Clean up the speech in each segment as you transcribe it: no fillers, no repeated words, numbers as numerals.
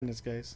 This guys.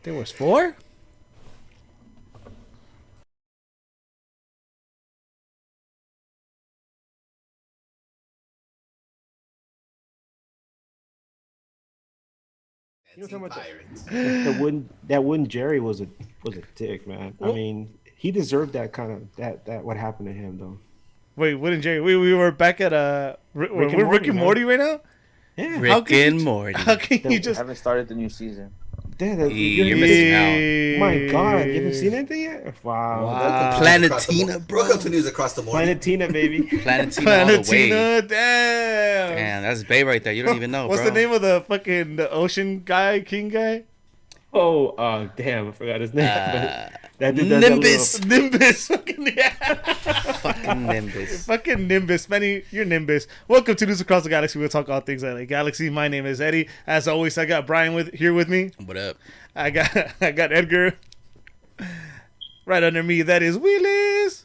There was 4? You know what I'm talking Pirates. about? That wooden Jerry was a dick, man. I mean, he deserved that kind of that what happened to him though. Wait, what did Jerry? We were back at we're Rick and Morty right now. Yeah, Rick and Morty. How can you I just? haven't started the new season. You're missing out. My God, you haven't seen anything yet? Wow. Planetina, bro. Welcome to News Across the Morning. Planetina, baby. Planetina all the way. Damn. Damn, that's Bay right there. You don't even know, What's bro. the name of the ocean guy, king guy? Oh, damn, I forgot his name. That dude does Nimbus. Nimbus. Fucking yeah. Fucking Nimbus. Fucking Nimbus, Benny, you're Nimbus. Welcome to News Across the Galaxy. We'll talk all things LA Galaxy. My name is Eddie. As always, I got Brian here with me. What up? I got Edgar. Right under me, that is Willis.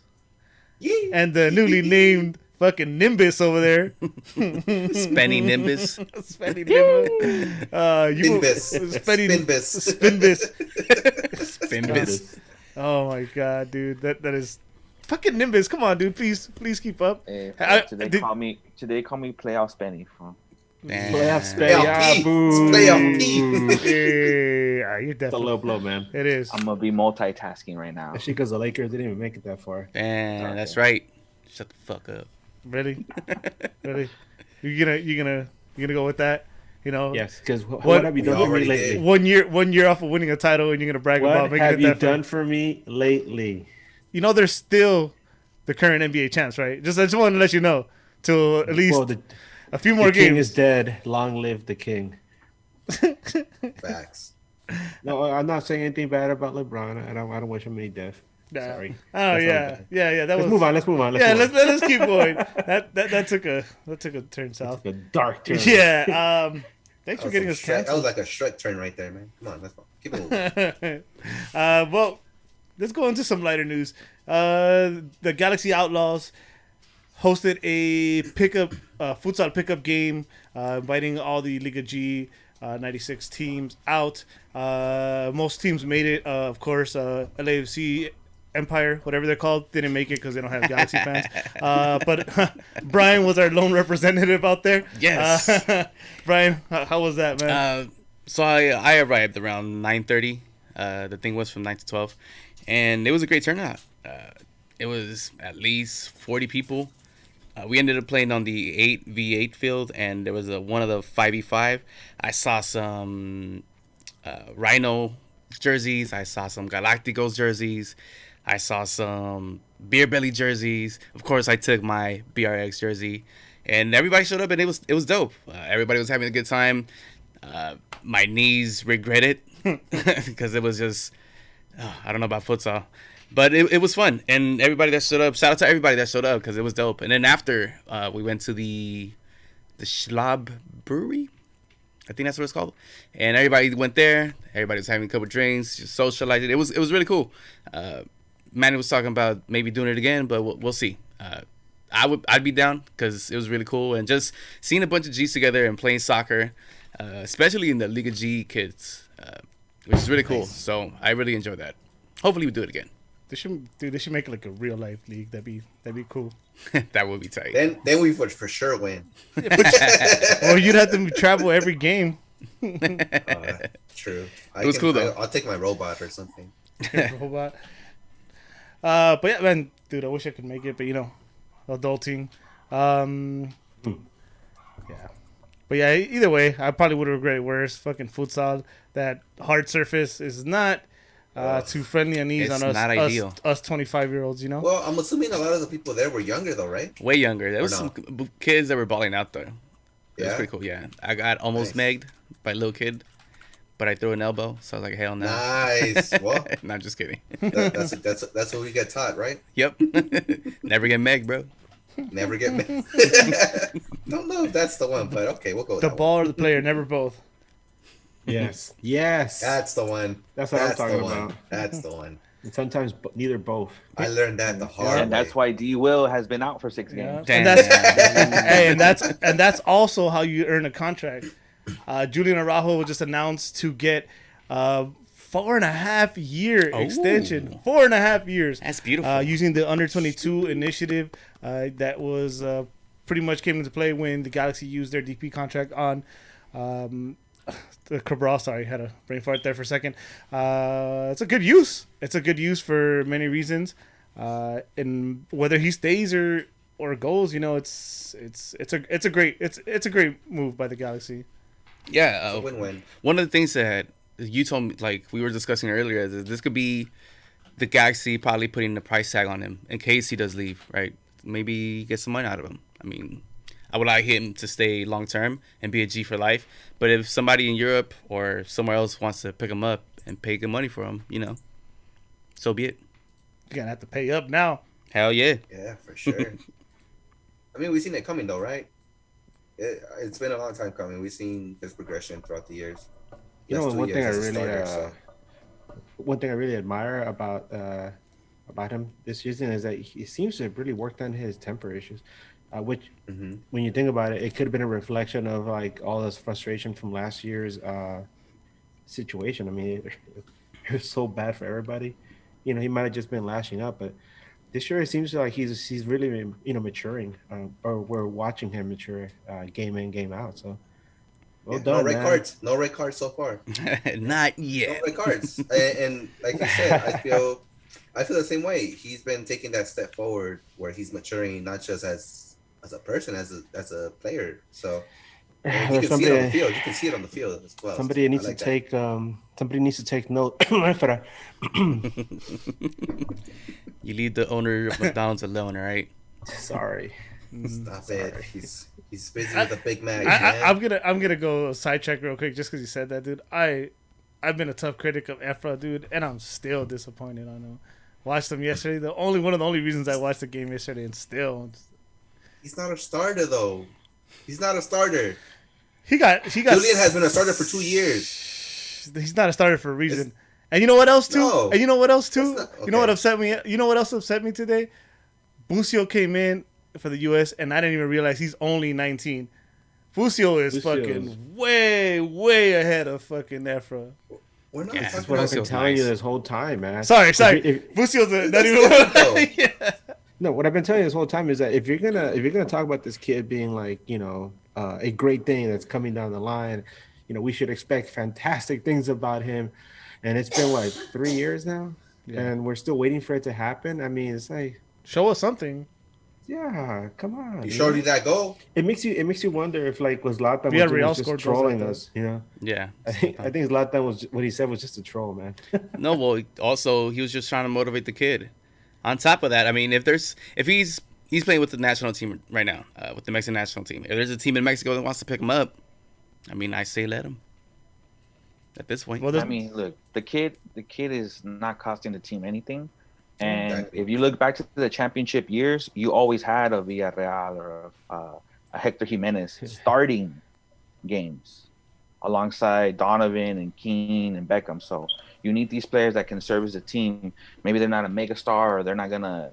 Yeah. And the newly named fucking Nimbus over there. Spenny Nimbus. Spenny Nimbus. Spinbus. Spinbus. Nimbus. Oh my god, dude. That is fucking Nimbus. Come on, dude. Please keep up. Hey, Did- call me playoff Spenny. Damn. Playoff Playoff P. boo. Playoff P. Yeah, you're It's a definitely. low blow, man. It is. I'm gonna be multitasking right now. Especially because the Lakers didn't even make it that far. Damn, that's right. Shut the fuck up. Really? You gonna go with that? You know? Yes, because what have you done for me already lately? did. 1 year off of winning a title, and you're gonna brag about What making have it you that far. done for me lately? You know, they're still the current NBA champs, right? I just wanted to let you know. Till at least Well, a few more the king games. is dead. Long live the king. Facts. No, I'm not saying anything bad about LeBron. I don't wish him any death. Nah. Sorry. Oh That's yeah, all yeah. That Let's was. move on. Let's move on. Let's keep going. That took a turn south. A dark turn. Yeah. Thanks for That getting was us that was canceled. like a Shrek turn right there, man. Come on, let's go. Keep it moving. Well, let's go into some lighter news. The Galaxy Outlaws hosted a futsal pickup game, inviting all the Liga G 96 teams out. Most teams made it. Of course, LAFC Empire, whatever they're called, didn't make it because they don't have Galaxy fans. But Brian was our lone representative out there. Yes. Brian, how was that, man? So I arrived around 9:30. The thing was from 9 to 12. And it was a great turnout. It was at least 40 people. We ended up playing on the 8v8 field, and there was one of the 5v5. I saw some Rhino jerseys. I saw some Galacticos jerseys. I saw some Beer Belly jerseys. Of course, I took my BRX jersey, and everybody showed up, and it was dope. Everybody was having a good time. My knees regret it because it was just I don't know about futsal, but it was fun, and everybody that showed up. Shout out to everybody that showed up because it was dope. And then after we went to the Schlab Brewery. I think that's what it's called. And everybody went there. Everybody was having a couple drinks, just socializing. It was really cool. Manny was talking about maybe doing it again, but we'll see. I'd be down because it was really cool, and just seeing a bunch of G's together and playing soccer, especially in the Liga G kids, which is really cool. Nice. So I really enjoyed that. Hopefully we do it again. They should make it like a real life league. That'd be cool. That would be tight. Then we would for sure win. Or you'd have to travel every game. True. It was cool, though. I'll take my robot or something. Robot. But yeah, man, dude, I wish I could make it, but you know, adulting. Yeah. But yeah, either way, I probably would have regretted worse. Fucking futsal, that hard surface is not too friendly on knees It's on us. not ideal. Us 25-year-olds, you know. Well, I'm assuming a lot of the people there were younger, though, right? Way younger. There was no? some kids that were balling out there. It was Yeah? pretty cool. Yeah, I got almost Nice. megged by a little kid, but I threw an elbow, so I was like, hell no. Nice. Well, Not just kidding. that's what we get taught, right? Yep. Never get meg, bro. Never get me. Don't know if that's the one, but okay, we'll go with The that ball or the player, never both. Yes. one. That's the one. That's what I'm That's talking the one. about. That's the one. And sometimes neither both. I learned that the hard And that's way. why D Will has been out for 6 Yeah. games. And that's and that's also how you earn a contract. Julian Araujo was just announced to get 4.5 year Oh. extension. 4.5 years. That's beautiful. Using the under 22 initiative that was pretty much came into play when the Galaxy used their DP contract on the Cabral. Sorry, had a brain fart there for a second. It's a good use. It's a good use for many reasons. And whether he stays or goes, it's a great move by the Galaxy. Yeah, It's a win-win. one of the things that you told me, like we were discussing earlier, is that this could be the Galaxy probably putting the price tag on him in case he does leave, right? Maybe get some money out of him. I mean, I would like him to stay long term and be a G for life. But if somebody in Europe or somewhere else wants to pick him up and pay good money for him, so be it. You're gonna have to pay up now. Hell yeah. Yeah, for sure. I mean, we've seen it coming though, right? It's been a long time coming. We've seen this progression throughout the years. You know, That's 2 one thing years I as a really, starter, one thing I really admire about him this season is that he seems to have really worked on his temper issues, which, when you think about it, it could have been a reflection of like all this frustration from last year's situation. I mean, it was so bad for everybody. He might have just been lashing up, but this year it seems like he's really maturing, or we're watching him mature game in, game out. So well done, no red man. cards. No red cards so far. Not yet. No red cards. and like you said, I feel the same way. He's been taking that step forward where he's maturing, not just as a person, as a player. So you can see it on the field. You can see it on the field as well. Somebody needs to take note. You leave the owner of McDonald's alone, all right? Sorry. Stop it. He's busy with a Big Mac. I'm gonna go sidetrack real quick just because you said that, dude. I've been a tough critic of Efra, dude, and I'm still disappointed on him. Watched him yesterday. One of the only reasons I watched the game yesterday, and still, he's not a starter though. He's not a starter. He got. Julian has been a starter for 2 years. He's not a starter for a reason. And you know what else too? No. And you know what else too? That's not- You know what okay. upset me? You know what else upset me today? Busio came in for the U.S. and I didn't even realize he's only 19. Busio is fucking way ahead of fucking Efra. We're not Yeah, That's talking what I've about been telling you nice. this whole time, man. Sorry. If- Busio's not That's different, even. Yeah. No, what I've been telling you this whole time is that if you're gonna talk about this kid being like, a great thing that's coming down the line, we should expect fantastic things about him. And it's been like 3 years now, and we're still waiting for it to happen. I mean, it's like, Show us something. yeah, come on. He showed you that goal. It makes you wonder if like was Zlatan Yeah, was Real just scored goals trolling like that. us, Yeah. I think Zlatan was what he said was just a troll, man. No, well, also he was just trying to motivate the kid. On top of that, I mean, if he's playing with the national team right now, with the Mexican national team. If there's a team in Mexico that wants to pick him up, I mean, I say let him. At this point, Well, I mean, look, the kid is not costing the team anything. And if you look back to the championship years, you always had a Villarreal or a Hector Jimenez starting games alongside Donovan and Keane and Beckham. So you need these players that can service the team. Maybe they're not a mega star or they're not gonna,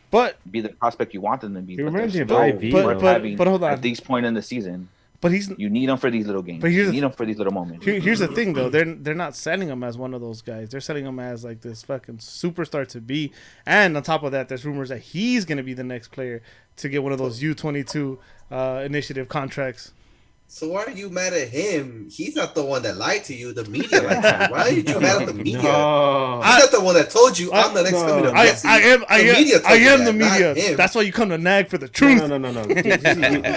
but be the prospect you want them to be. He But reminds they're me of still IV, worth though. having But hold on. at this point in the season. but he's You need them for these little games. But here's You the- need them for these little moments. here's the thing though. They're not selling him as one of those guys. They're selling him as like this fucking superstar to be. And on top of that, there's rumors that he's gonna be the next player to get one of those U22 initiative contracts. So why are you mad at him? He's not the one that lied to you. The media lied to you. Why are you mad at the media? No. He's not the one that told you I'm the next no. coming of I Messi. am The media told you the that, not media. him. That's why you come to nag for the truth. No.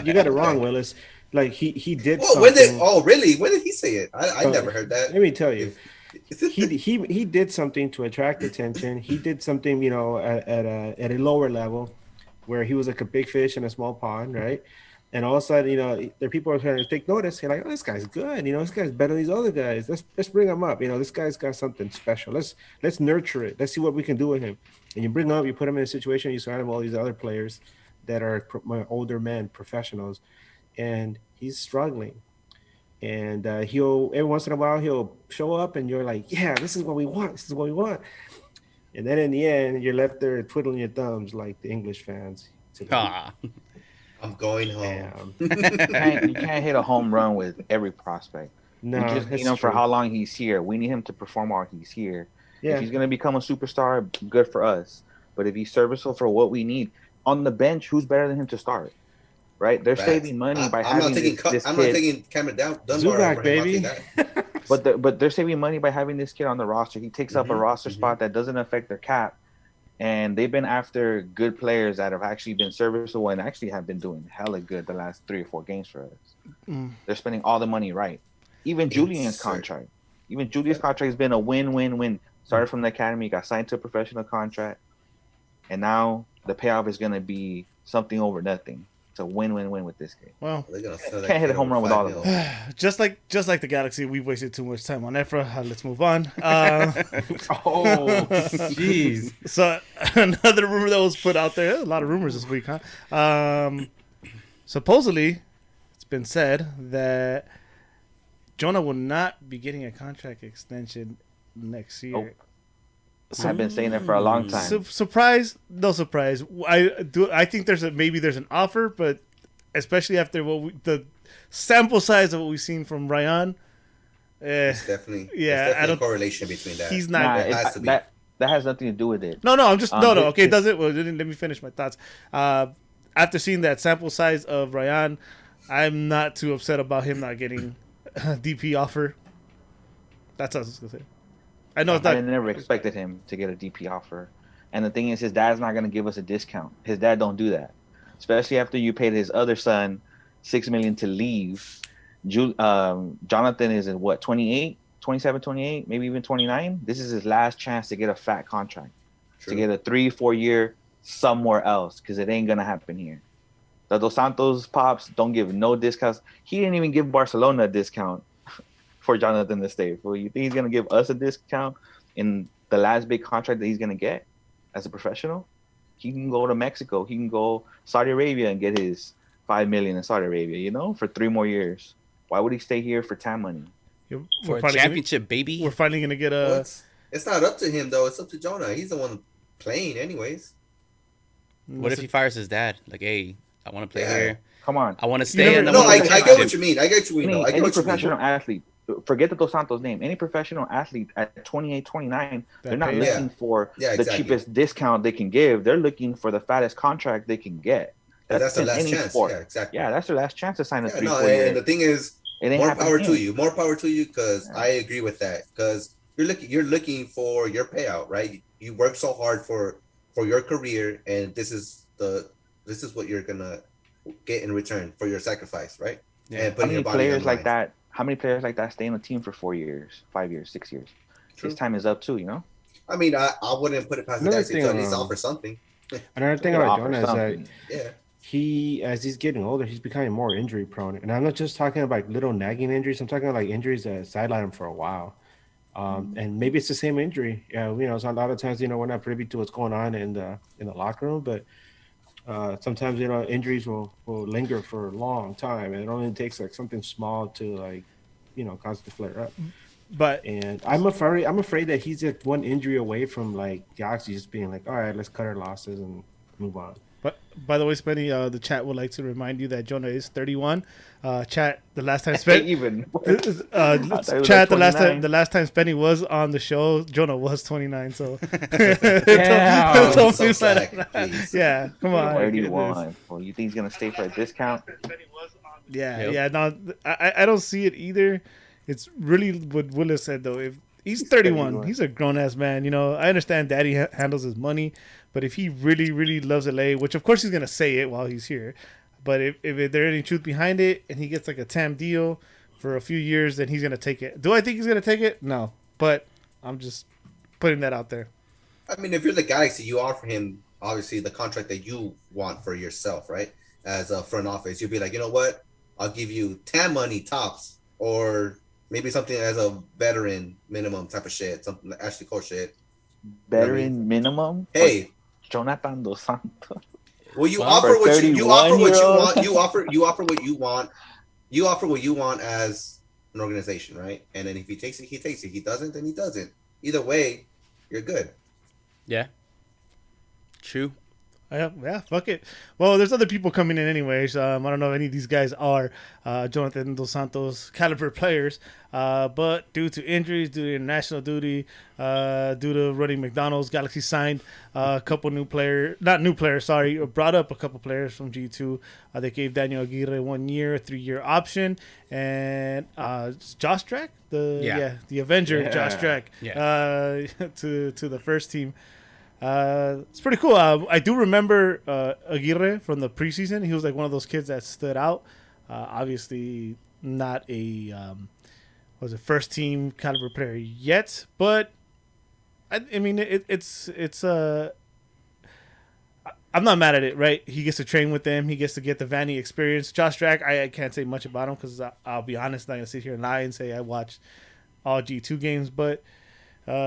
You got it wrong, Willis. Like he did Well, something. really? When did he say it? I never heard that. Let me tell you. He did something to attract attention. He did something, at a lower level, where he was like a big fish in a small pond, right? And all of a sudden, there are people are trying to take notice. They're like, "Oh, this guy's good. This guy's better than these other guys. Let's bring him up. This guy's got something special. Let's nurture it. Let's see what we can do with him." And you bring him up, you put him in a situation, you surround him with all these other players that are older men, professionals, and he's struggling. And he'll every once in a while he'll show up, and you're like, "Yeah, this is what we want. This is what we want." And then in the end, you're left there twiddling your thumbs like the English fans. Ah. I'm going home. Damn. You can't hit a home run with every prospect. No, we just need it's him for true. how long he's here. We need him to perform while he's here. Yeah. If he's gonna become a superstar, good for us. But if he's serviceable for what we need on the bench, who's better than him to start? Right? They're Facts. saving money by I'm not having taking this I'm not kid. taking Cameron Dunbar Zubac, over him. I'll take baby. that. But they're saving money by having this kid on the roster. He takes up a roster spot that doesn't affect their cap. And they've been after good players that have actually been serviceable and actually have been doing hella good the last 3 or 4 games for us. They're spending all the money right. Even Julian's contract. Even Julian's contract has been a win-win-win. Started from the academy, got signed to a professional contract, and now the payoff is going to be something over nothing. It's a win-win-win with this game. Well, Can't hit a home run with all of them. just like the Galaxy, we've wasted too much time on Efra. Let's move on. Oh, jeez. So another rumor that was put out there. A lot of rumors this week, huh? Supposedly, it's been said that Jonah will not be getting a contract extension next year. Nope. I've been saying that for a long time. Surprise? No surprise. I think there's an offer, but especially after the sample size of what we've seen from Ryan. It's definitely I don't a correlation between that. He's not. It has to be. That has nothing to do with it. No. I'm just no. Okay, does it? Well, let me finish my thoughts. After seeing that sample size of Ryan, I'm not too upset about him not getting a DP offer. That's what I was gonna say. I know it's not. I never expected him to get a DP offer, and the thing is, his dad's not gonna give us a discount. His dad don't do that, especially after you paid his other son $6 million to leave. Jonathan is in what, 28, 27, 28, maybe even 29. This is his last chance to get a fat contract, to get a 3-4 year somewhere else, because it ain't gonna happen here. The Dos Santos pops don't give no discounts. He didn't even give Barcelona a discount for Jonathan to stay. Well, you think he's gonna give us a discount in the last big contract that he's gonna get as a professional? He can go to Mexico. He can go Saudi Arabia and get his $5 million in Saudi Arabia. For 3 more years. Why would he stay here for time money? For a championship, baby. We're finally gonna get a. Well, it's not up to him though. It's up to Jonah. He's the one playing, anyways. What if he fires his dad? Like, hey, I want to play here. Come on. I want to stay. I get what you mean. I get what you mean. Any professional athlete, forget the Dos Santos name. Any professional athlete at 28, 29, they're not looking for the cheapest discount they can give. They're looking for the fattest contract they can get. That's their last chance. Sport. Yeah, exactly. Yeah, that's their last chance to sign a 3-4 year. And the thing is, more power to you. More power to you, because I agree with that. Because you're looking for your payout, right? You work so hard for your career, and this is what you're gonna get in return for your sacrifice, right? Yeah. And how many players like that? How many players like that stay in the team for 4 years, 5 years, 6 years? True. His time is up too, I mean, I wouldn't put it past the guy to at least offer something. Another thing about Jonah is that as he's getting older, he's becoming more injury prone. And I'm not just talking about little nagging injuries. I'm talking about injuries that sideline him for a while. And maybe it's the same injury. So a lot of times, we're not privy to what's going on in the locker room, but sometimes, injuries will linger for a long time, and it only takes like something small to cause it to flare up. And I'm afraid that he's like one injury away from like Galaxy just being like, all right, let's cut our losses and move on. But by the way, Spenny, the chat would like to remind you that Jonah is 31. Chat, the last time Spenny the last time Spenny was on the show, Jonah was 29. So yeah, come on. 31. Well, you think he's gonna stay for a discount? Yeah. No, I don't see it either. It's really what Willis said though. If he's 31, he's a grown ass man. I understand Daddy handles his money. But if he really, really loves LA, which of course he's going to say it while he's here, but if there's any truth behind it and he gets like a TAM deal for a few years, then he's going to take it. Do I think he's going to take it? No. But I'm just putting that out there. I mean, if you're the Galaxy, you offer him, obviously, the contract that you want for yourself, right? As a front office. You'll be like, you know what? I'll give you TAM money tops, or maybe something as a veteran minimum type of shit, something like Ashley Cole shit. Veteran minimum? Hey. Jonathan Dos Santos. Well, you offer what you want. You offer what you want. You offer what you want as an organization, right? And then if he takes it, he takes it. He doesn't, then he doesn't. Either way, you're good. Yeah. True. Yeah, fuck it. Well, there's other people coming in anyways. I don't know if any of these guys are Jonathan Dos Santos caliber players, but due to injuries, due to international duty, due to running McDonald's, Galaxy signed a couple brought up a couple players from G2. They gave Daniel Aguirre 1 year, 3-year option, and Josh Drack, the Avenger, Josh Drack, to the first team. It's pretty cool. I do remember Aguirre from the preseason. He was like one of those kids that stood out. Obviously, not a first team caliber player yet, but I mean it's I'm not mad at it, right? He gets to train with them. He gets to get the Vanny experience. Josh Drack, I can't say much about him because I'll be honest, I'm not gonna sit here and lie and say I watched all G2 games, but.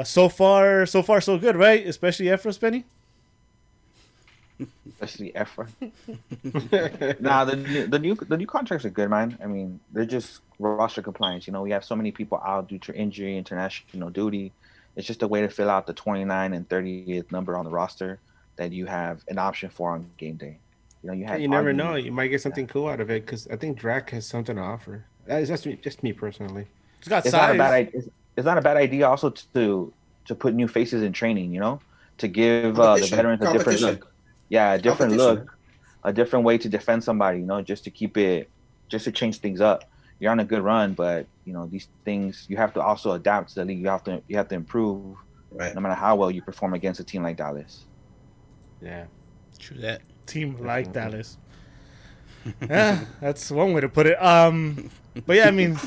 So far, so good, right? Especially Efra's, Benny. Especially Efra. Nah, the new contracts are good, man. I mean, they're just roster compliance. You know, we have so many people out due to injury, international duty. It's just a way to fill out the 29 and 30th number on the roster that you have an option for on game day. You know, you never know. You might get something cool out of it because I think Drac has something to offer. That's just me personally. It's got size. It's not a bad idea also to put new faces in training, you know, to give the veterans a different look. Yeah, a different look, a different way to defend somebody, you know, just to change things up. You're on a good run, but you know, these things you have to also adapt to the league. You have to improve, right? No matter how well you perform against a team like Dallas. Yeah, true that. Team like Dallas. Yeah, that's one way to put it. But yeah, I mean.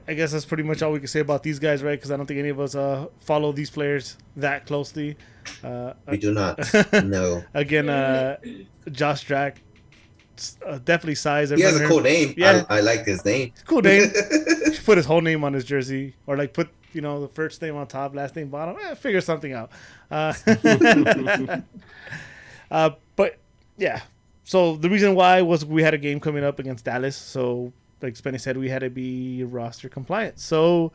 I guess that's pretty much all we can say about these guys, right? Because I don't think any of us follow these players that closely. We do not. No. Again, Josh Drack, definitely size. He has a cool name. Yeah, I like his name. Cool name. Put his whole name on his jersey, or like put the first name on top, last name bottom. Figure something out. But yeah. So the reason why was we had a game coming up against Dallas, so. Like Spenny said, we had to be roster compliant. So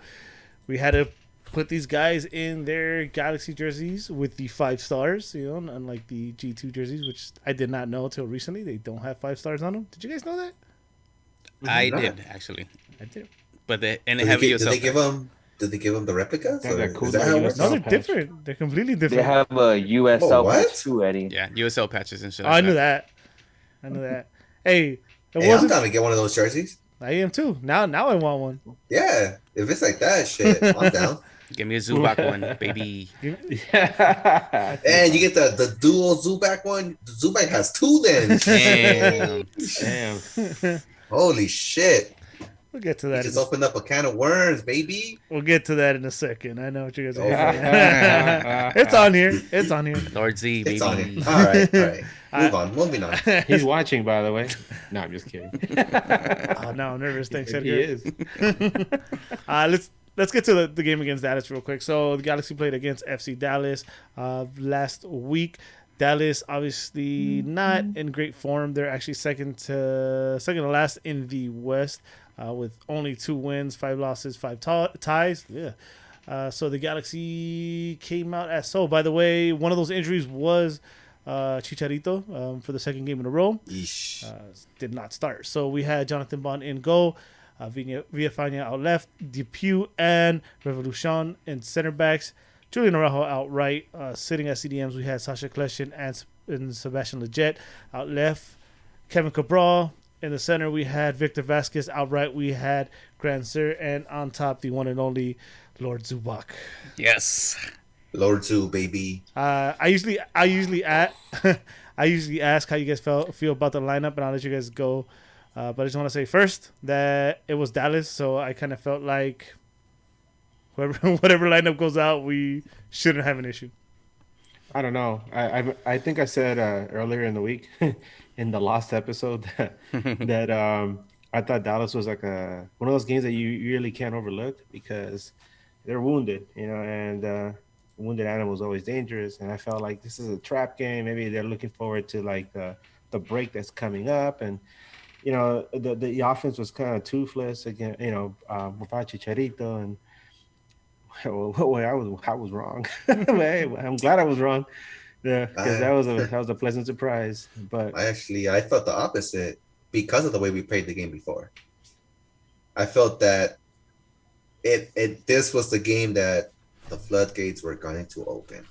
we had to put these guys in their Galaxy jerseys with the 5 stars, unlike the G2 jerseys, which I did not know until recently. They don't have 5 stars on them. Did you guys know that? I did, actually. I did. But they have did they give them the replicas? Yeah, cool. No, they're different. They're completely different. They have a USL patch too, Eddie. Yeah, USL patches and shit. I knew that. Hey, I'm down to get one of those jerseys. I am too. Now I want one. Yeah, if it's like that, shit, I'm down. Give me a Zubac one, baby. And you get the dual Zubac one. Zubac has 2 then. Damn. Holy shit. We'll get to that. You just opened up a can of worms, baby. We'll get to that in a second. I know what you guys are It's on here. It's on here. Lord Z, baby. It's on here. All right. Moving on. He's watching, by the way. No, I'm just kidding. Oh, no, I'm nervous. Thanks, Edgar. He is. Let's get to the game against Dallas real quick. So the Galaxy played against FC Dallas last week. Dallas obviously not in great form. They're actually second to last in the West with only 2 wins, 5 losses, 5 ties. Yeah. So the Galaxy came out as so. By the way, one of those injuries was Chicharito for the second game in a row. Did not start. So we had Jonathan Bond in goal. Villafana out left, Depew and Raveloson in center backs, Julian Araujo out right. Sitting at CDMs, we had Sasha Kleshin and Sebastian Leggett out left, Kevin Cabral in the center. We had Victor Vasquez out right. We had Grand Sir, and on top, the one and only Lord Zubac. Yes, Lord Zoo, baby. I usually ask how you guys feel about the lineup, and I'll let you guys go. But I just want to say first that it was Dallas, so I kind of felt like whatever lineup goes out, we shouldn't have an issue. I don't know. I think I said earlier in the week in the lost episode that I thought Dallas was like one of those games that you really can't overlook because they're wounded, and wounded animals always dangerous. And I felt like this is a trap game. Maybe they're looking forward to like the break that's coming up, and the offense was kind of toothless again. Without Chicharito, and I was wrong. I'm glad I was wrong. Yeah, because that was a pleasant surprise. But I felt the opposite because of the way we played the game before. I felt that this was the game that the floodgates were going to open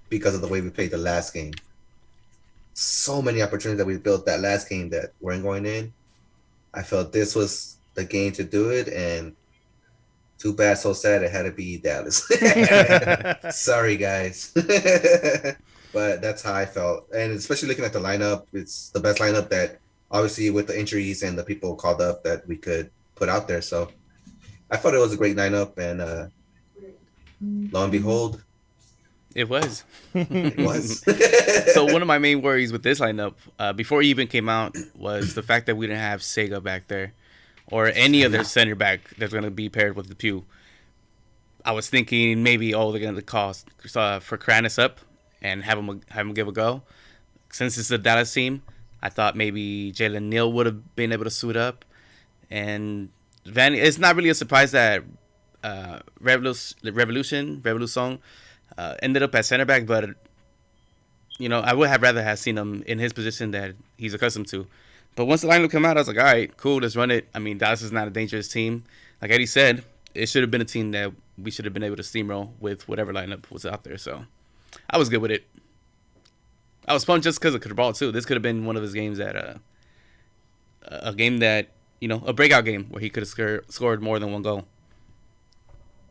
because of the way we played the last game. So many opportunities that we built that last game that weren't going in. I felt this was the game to do it, and too bad, so sad it had to be Dallas. Sorry, guys. But that's how I felt. And especially looking at the lineup, it's the best lineup that obviously with the injuries and the people called up that we could put out there. So I thought it was a great lineup, and lo and behold, It was. it was. So one of my main worries with this lineup, before he even came out, was the fact that we didn't have Sega back there, or any other center back that's going to be paired with the Pew. I was thinking maybe they're going to call for Kranis up and have him give a go. Since it's the Dallas team, I thought maybe Jalen Neal would have been able to suit up, and it's not really a surprise that Raveloson ended up at center back, but I would have rather have seen him in his position that he's accustomed to. But once the lineup came out, I was like, all right, cool, let's run it. I mean, Dallas is not a dangerous team. Like Eddie said, it should have been a team that we should have been able to steamroll with whatever lineup was out there. So I was good with it. I was pumped just because of Cabral too. This could have been one of his games that a game that a breakout game where he could have scored more than one goal.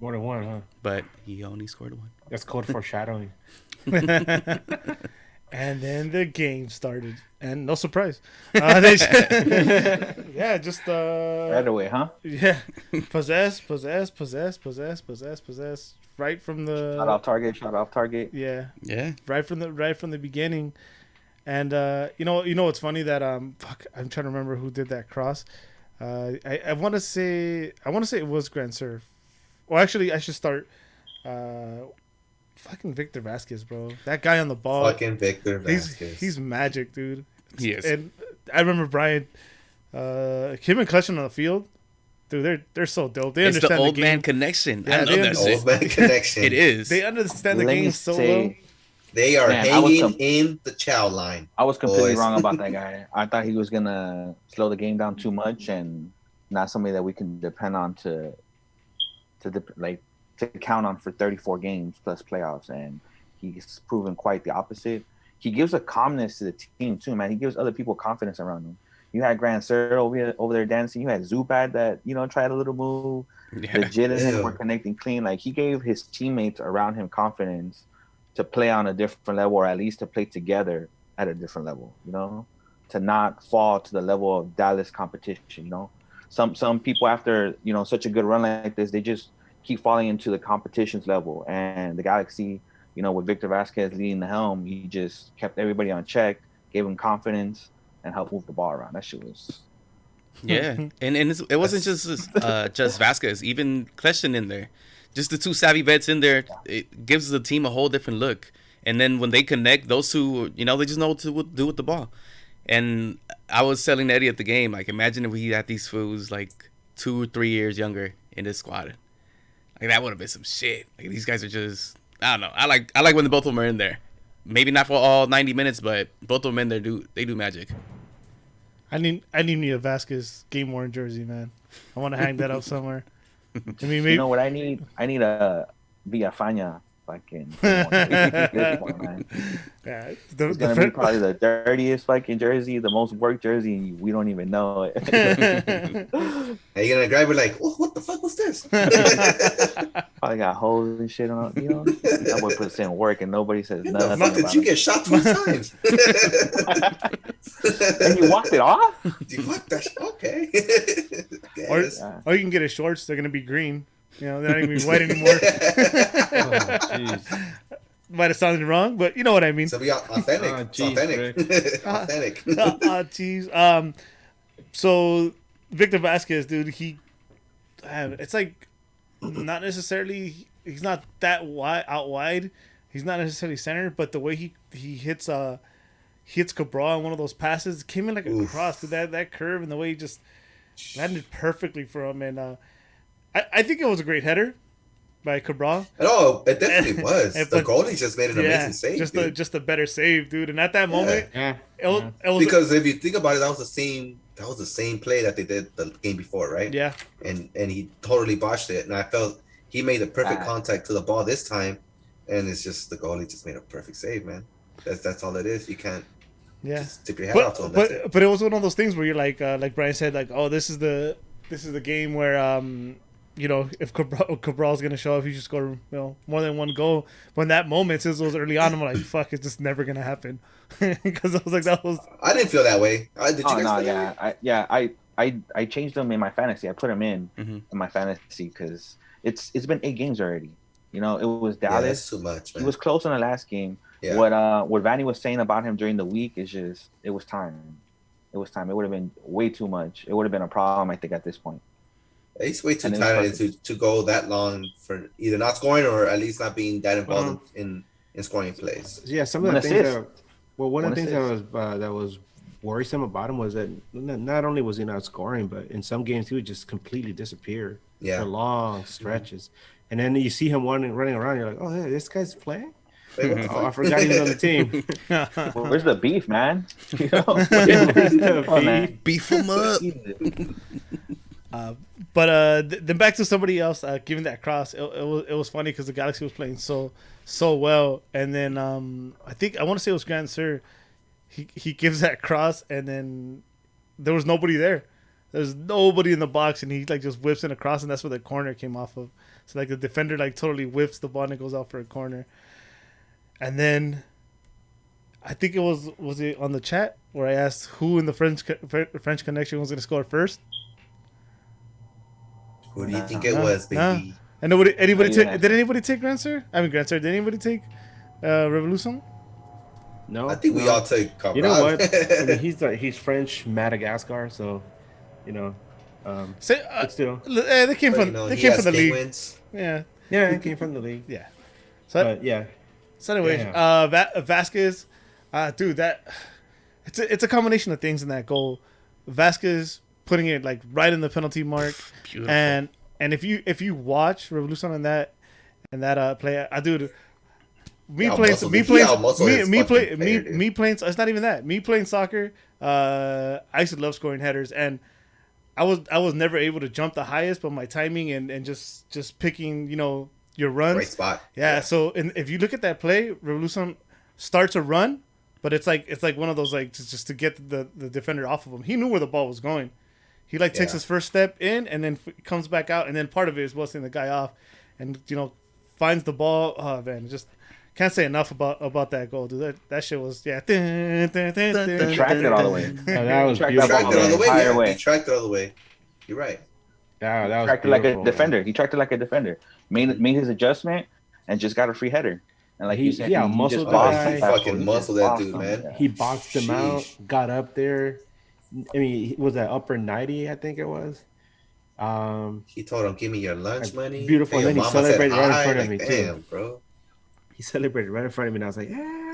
more than one, huh? But he only scored one. That's called foreshadowing. And then the game started, and no surprise, Right away, huh? Yeah, possess, right from the Shot off target. Yeah, right from the beginning, and you know what's funny that I'm trying to remember who did that cross. I want to say it was Grand Surf. Well, actually, I should start. Fucking Victor Vasquez, bro. That guy on the ball. Fucking Victor Vasquez. He's magic, dude. Yes. And I remember Brian, him and Clutch on the field, dude. They're so dope. They it's understand the old game. man connection. Yeah, I love that shit. Old man connection. It is. They understand the Let game me so say- well. They are Man, hanging in the chow line. I was completely Boys. wrong about that guy. I thought he was gonna slow the game down too much and not somebody that we can depend on to count on for 34 games plus playoffs. And he's proven quite the opposite. He gives a calmness to the team too, man. He gives other people confidence around him. You had Grand Sir over there dancing. You had Zubat that tried a little move. Yeah. Legit and him Ew. were connecting clean. Like he gave his teammates around him confidence to play on a different level, or at least to play together at a different level. To not fall to the level of Dallas competition. Some people after such a good run like this, they just keep falling into the competition's level. And the Galaxy, with Victor Vasquez leading the helm, he just kept everybody on check, gave him confidence, and helped move the ball around. That shit was. Yeah, and it wasn't just Vasquez, even Kleshin in there. Just the two savvy vets in there, it gives the team a whole different look. And then when they connect, those two, they just know what to do with the ball. And I was telling Eddie at the game, like, imagine if we had these fools like 2 or 3 years younger in this squad. Like that would have been some shit. Like these guys are just, I don't know. I like when both of them are in there. Maybe not for all 90 minutes, but both of them in there they do magic. I need me a Vasquez game worn jersey, man. I want to hang that up somewhere. I mean, maybe You know what I need? I need a Villafaña fucking. Man. yeah, It's gonna be probably the dirtiest fucking jersey, the most worked jersey, and we don't even know it. Are you gonna grab it like, oh, what the fuck was this? Probably got holes and shit on. That boy puts in work and nobody says What nothing. the fuck did about you it. get shot 2 times? And you walked it off? What the? Okay. or, Guess. or you can get his shorts. They're gonna be green. They're not even white anymore. Jeez. Might have sounded wrong, but you know what I mean. So we are authentic. Oh, It's geez, authentic. Jeez. So Victor Vasquez, dude, it's like not necessarily. He's not that out wide. He's not necessarily center, but the way he hits Cabral on one of those passes came in like a cross to that curve, and the way he just landed perfectly for him. And I think it was a great header. by Cabral. No, it definitely was. The But- goalie just made an amazing save, dude. just a better save, dude. And at that moment, Yeah. it was Because if you think about it, that was the same play that they did the game before, right? yeah. And he totally botched it. And I felt he made the perfect contact to the ball this time, and it's just the goalie just made a perfect save, man. That's all it is. You can't just tip your hat off to him. But it was one of those things where you're like Brian said, like, oh, this is the game where you know, if Cabral's gonna show up, he should score, you know, more than one goal. When that moment, since it was early on, I'm like, fuck, it's just never gonna happen. Because I was like, that was. I didn't feel that way. Did you guys feel that way? I changed them in my fantasy. I put them in my fantasy because it's been 8 games already. You know, it was Dallas. Yeah, that's too much, man. He was close in the last game. Yeah. What Vanny was saying about him during the week is just it was time. It was time. It would have been way too much. It would have been a problem, I think, at this point. He's way too talented to go that long for either not scoring or at least not being that involved in scoring plays. Yeah, some of the things that one of the things that was worrisome about him was that not only was he not scoring, but in some games he would just completely disappear for long stretches. And then you see him running around, you're like, oh, hey, this guy's playing? I forgot he was on the team. Well, where's the beef, man? You know? Where's the beef? Beef him up. But then back to somebody else giving that cross. It was funny because the Galaxy was playing so well, and then I want to say it was Grand Sir. He gives that cross, and then there was nobody there. There's nobody in the box, and he like just whips it across, and that's where the corner came off of. So like the defender like totally whips the ball and it goes out for a corner. And then I think it was it on the chat where I asked who in the French Connection was going to score first. Who do you think it was, baby? And did anybody take Grand Sir? I mean Grand Sir. Did anybody take Revolution? No, I think we all took Cabral. You know what? I mean, he's French Madagascar, so you know. But still, they came from the league. Wins. Yeah, it came from the league. Yeah. So anyway, Vasquez, dude, that it's a combination of things in that goal. Vasquez putting it like right in the penalty mark. Beautiful. And if you watch Revolution in that play, dude. Me playing. It's not even that. Me playing soccer. I used to love scoring headers, and I was never able to jump the highest, but my timing and just picking, you know, your runs. Right spot. Yeah. So if you look at that play, Revolution starts a run, but it's like one of those like just to get the defender off of him. He knew where the ball was going. He takes his first step in and then comes back out, and then part of it is busting the guy off, and you know finds the ball. Oh man, just. Can't say enough about that goal, dude. That shit was He tracked it all the way. That was He tracked it all the way. Yeah, he tracked it all the way. You're right. Yeah, that was tracked it like a defender. He tracked it like a defender. Made his adjustment and just got a free header. And like you said, he muscled the guy. Fucking muscled that dude, man. He boxed him out, got up there. I mean, was that upper 90? I think it was. He told him, "Give me your lunch money." Beautiful. And then he celebrated right in front of me too. Damn, bro. He celebrated right in front of me, and I was like, "Yeah."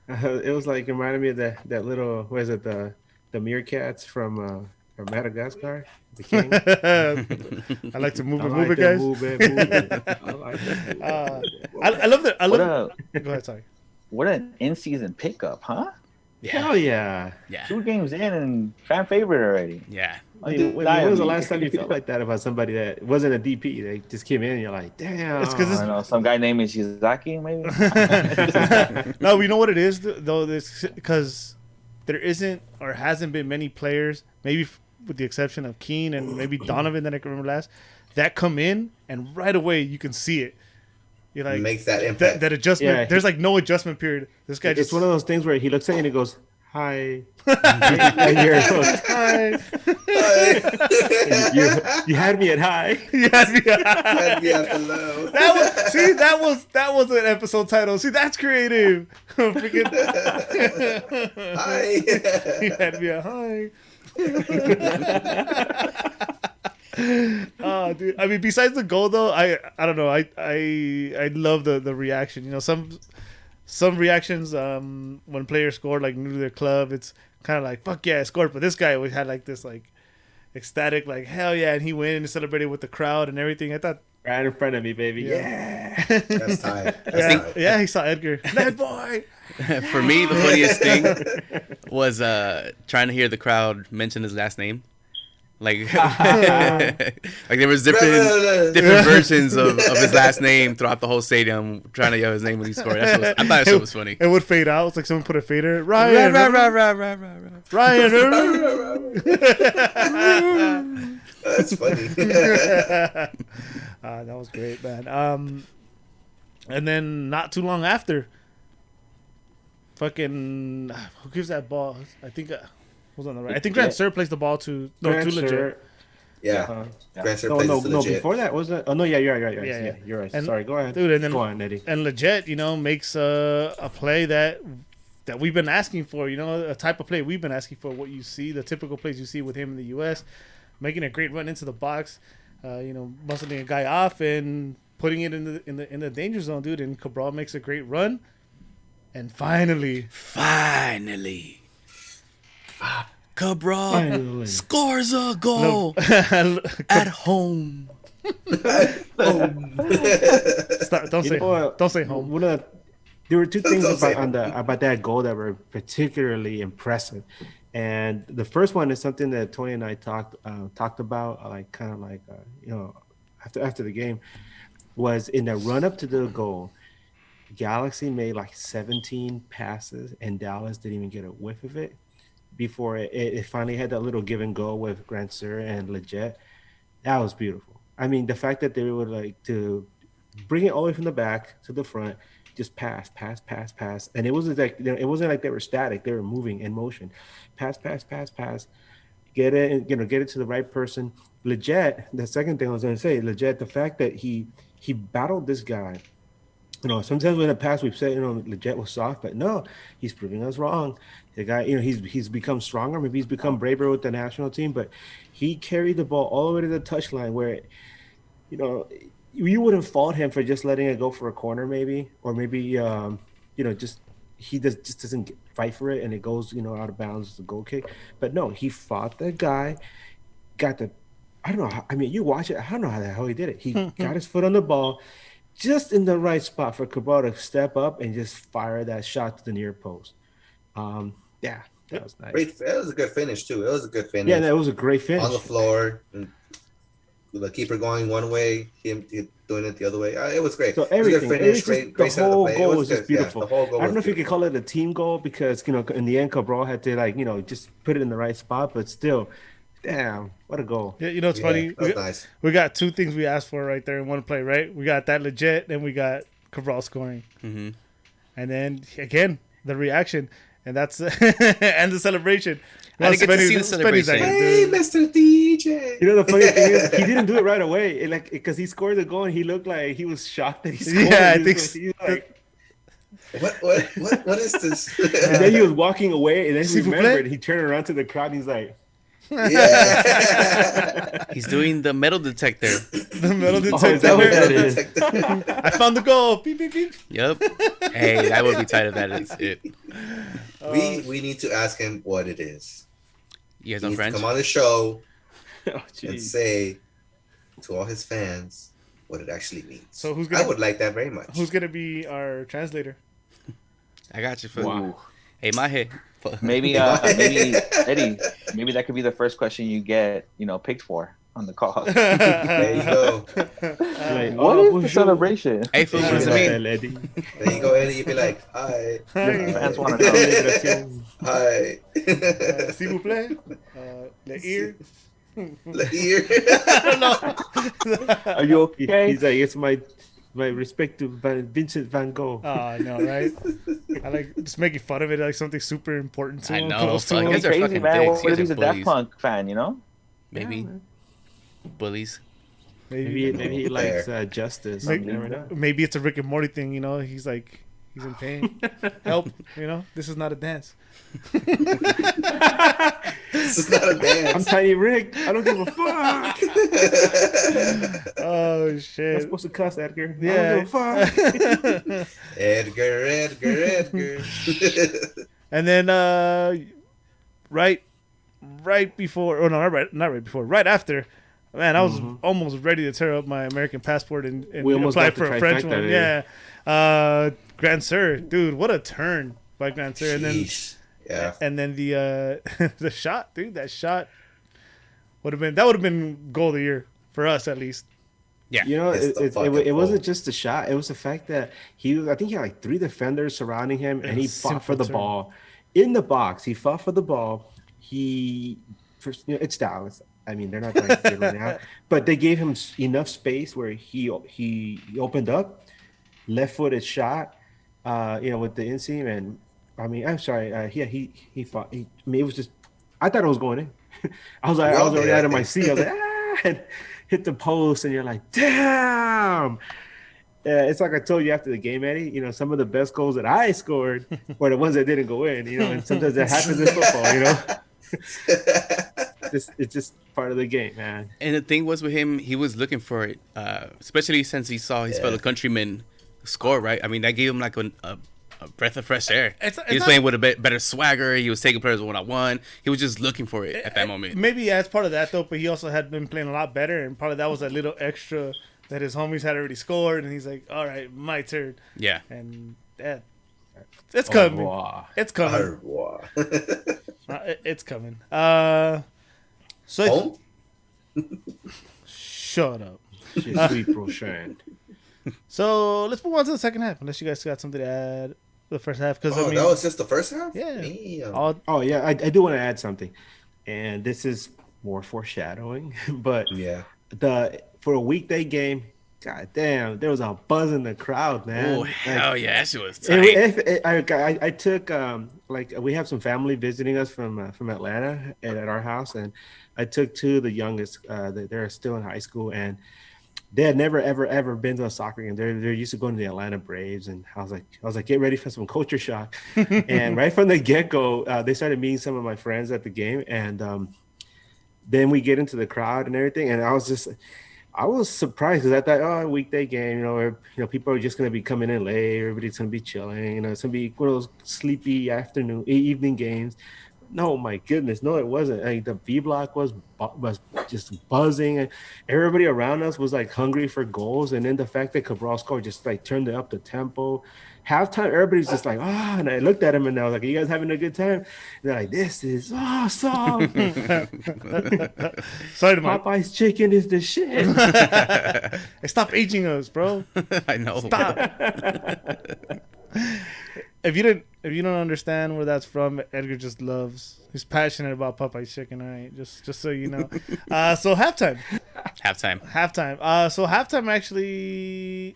It was like reminded me of that little, what is it, the meerkats from Madagascar, the king. I like to move it, guys. I love that. Go ahead, sorry. What an in-season pickup, huh? Yeah. Hell yeah. 2 games in and fan favorite already. Yeah. I mean, when was the last time you felt like that about somebody that wasn't a DP? They just came in and you're like, damn. It's because I don't know, some guy named Ishizaki, maybe? No, we know what it is, though. This because there isn't or hasn't been many players, maybe with the exception of Keane and maybe Donovan that I can remember last, that come in and right away you can see it. You're like, makes that impact. That adjustment. Yeah, there's like no adjustment period. This guy it's one of those things where he looks at you and he goes, hi. Hi. You had me at hi. You had me at hi. Had me at hello. That was an episode title. See, that's creative. Freaking hi. You had me at hi. Oh, dude. I mean, besides the goal, though, I don't know. I love the reaction. You know, some reactions when players score like new to their club, it's kind of like fuck yeah, I scored. But this guy always had like this like ecstatic like hell yeah, and he went and celebrated with the crowd and everything. I thought Right in front of me, baby. Yeah. That's tight. That's Yeah, tight. yeah, he saw Edgar. That boy. For me, the funniest thing was trying to hear the crowd mention his last name. Like, like there was different versions of his last name throughout the whole stadium, trying to yell his name when he scored. I thought that shit was funny. It would fade out. It's like someone put a fader. Ryan. Ryan. That's funny. That was great, man. And then not too long after, fucking who gives that ball? I think who's on the right. I think Grant Sir plays the ball to Legit. Yeah. Grant Sir No, plays no, to no. Legit. Before that, wasn't it? Oh no, yeah, you're right. Yeah. You're right. And- Sorry, go ahead. Dude, and then go on, Eddie. And Legit, makes a play that we've been asking for. A type of play we've been asking for. What you see, the typical plays you see with him in the U.S. Making a great run into the box, muscling a guy off and putting it in the danger zone, dude. And Cabral makes a great run, and finally, Cabral scores a goal at home. Stop, don't say home. There were two things Don't say about that goal that were particularly impressive, and the first one is something that Tony and I talked about, after the game, was in the run up to the goal. Galaxy made like 17 passes, and Dallas didn't even get a whiff of it before it finally had that little give and go with Grant Sir and Legit. That was beautiful. I mean, the fact that they were like to bring it all the way from the back to the front, just pass, and it wasn't like they were static; they were moving in motion. Pass, get it, get it to the right person. Legit. The second thing I was going to say, Legit, the fact that he battled this guy. Sometimes in the past we've said, Legit was soft, but no, he's proving us wrong. The guy, he's become stronger. Maybe he's become braver with the national team, but he carried the ball all the way to the touchline where, you wouldn't fault him for just letting it go for a corner, maybe, or maybe, he just doesn't fight for it and it goes, out of bounds as a goal kick. But no, he fought the guy, I don't know. I mean, you watch it. I don't know how the hell he did it. He got his foot on the ball, just in the right spot for Cabral to step up and just fire that shot to the near post. Yeah, that was nice. That was a good finish too. It was a good finish. Yeah, that was a great finish. On the floor, and the keeper going one way, him doing it the other way. It was great. So everything, it was a good finish. Great the whole goal was good. just beautiful. Yeah, the whole goal I don't know was if you could call it a team goal because in the end Cabral had to just put it in the right spot, but still, damn, what a goal! Yeah, it's funny. That was nice. We got two things we asked for right there in one play, right? We got that Legit, and we got Cabral scoring, and then again the reaction, and that's and the celebration. I didn't get to see the celebration. Hey, Mr. DJ. The funny thing is, he didn't do it right away. Because he scored the goal and he looked like he was shocked that he scored. Yeah, I think he's like, What is this? and then he was walking away, and then he S'il vous remembered. plaît? He turned around to the crowd and he's like, Yeah. He's doing the metal detector. The metal "Oh, is that what that is?" I found the goal. Beep beep beep. Yep. Hey, that would be tight if that is it. We need to ask him what it is. You guys He know needs to French? come on the show Oh, and jeez. say to all his fans what it actually means. So I would like that very much. Who's gonna be our translator? I got you. For Wow. Hey, my head. Maybe Eddie, maybe that could be the first question you get, picked for on the call. There you go. Like, What "Oh, is the bonjour." celebration? Hey, fool, what does it mean? Eddie. There you go, Eddie. You'd be like, hi. Fans want to know. Hi. S'il vous plaît. Le ear. Here. Are you okay? He's like, it's my respect to Vincent Van Gogh. Oh, no, right? I like just making fun of it like something super important to I him. know, Close to fuck, him. guys are Crazy, fucking man. dicks. What You if he's guys a are Daft bullies. Punk fan, Maybe. Bullies. Maybe he likes justice. You Maybe, never know. maybe it's a Rick and Morty thing, He's like, he's in pain. Help, This is not a dance. This is not a I'm dance. Tiny Rick. I don't give a fuck. Oh, I'm shit. supposed to cuss, Edgar. I Yeah. don't give a fuck. Edgar. And then right before, or no, not right before, right after, Man, I was almost ready to tear up my American passport and We almost apply got the for a French trifecta, one. dude. Yeah. Grand Sir, dude, what a turn by Grand Sir. Sheesh. Yeah. And then the the shot, dude, that shot would have been goal of the year for us at least. Yeah. You know, It's the it fucking wasn't goal. just the shot. It was the fact that I think he had like 3 defenders surrounding him, and he fought for the Simpleton. ball in the box. He fought for the ball. First, it's Dallas. I mean, they're not going to right now, but they gave him enough space where he opened up, left-footed shot, with the inseam, and I mean, I'm sorry, he fought. I mean, it was just, I thought it was going in. I was already out of my seat. I was like, and hit the post, and you're like, damn. It's like I told you after the game, Eddie. You know, some of the best goals that I scored were the ones that didn't go in. You know, and sometimes that happens in football. You know. It's just part of the game, man. And the thing was with him, he was looking for it, especially since he saw his fellow countrymen score, right? I mean, that gave him like a breath of fresh air. He was playing with a better swagger. He was taking players one-on-one. He was just looking for it at that moment. Maybe as part of that, though, but he also had been playing a lot better, and part of that was a little extra that his homies had already scored, and he's like, all right, my turn. Yeah. And it's coming. Wow. It's coming. Wow. It's coming. So Home? shut up. Sweet Roshan. So let's move on to the second half, unless you guys got something to add the first half. Because Oh, I mean, that was just the first half? yeah, Damn. Oh yeah, I do want to add something, and this is more foreshadowing, but Yeah. for a weekday game, god damn, there was a buzz in the crowd, man. Oh, Like, hell yeah. That shit was tight. I took like we have some family visiting us from Atlanta at our house, and I took 2 of the youngest. They're still in high school, and they had never ever been to a soccer game. They're used to going to the Atlanta Braves, and I was like, get ready for some culture shock. And right from the get go, they started meeting some of my friends at the game, and then we get into the crowd and everything, and I was surprised because I thought, oh, weekday game, people are just gonna be coming in late, everybody's gonna be chilling, it's gonna be one of those sleepy evening games. No, my goodness, no, it wasn't. Like, the B block was just buzzing, and everybody around us was like hungry for goals. And then the fact that Cabral scored just like turned up the tempo. Halftime, everybody's just like, and I looked at him and I was like, "Are you guys having a good time?" And they're like, "This is awesome." sorry to my Popeye's chicken is the shit. Hey, stop aging us, bro. I know. Stop. If you don't understand where that's from, Edgar just loves. He's passionate about Popeye's chicken. All right, just so you know. So halftime. So halftime actually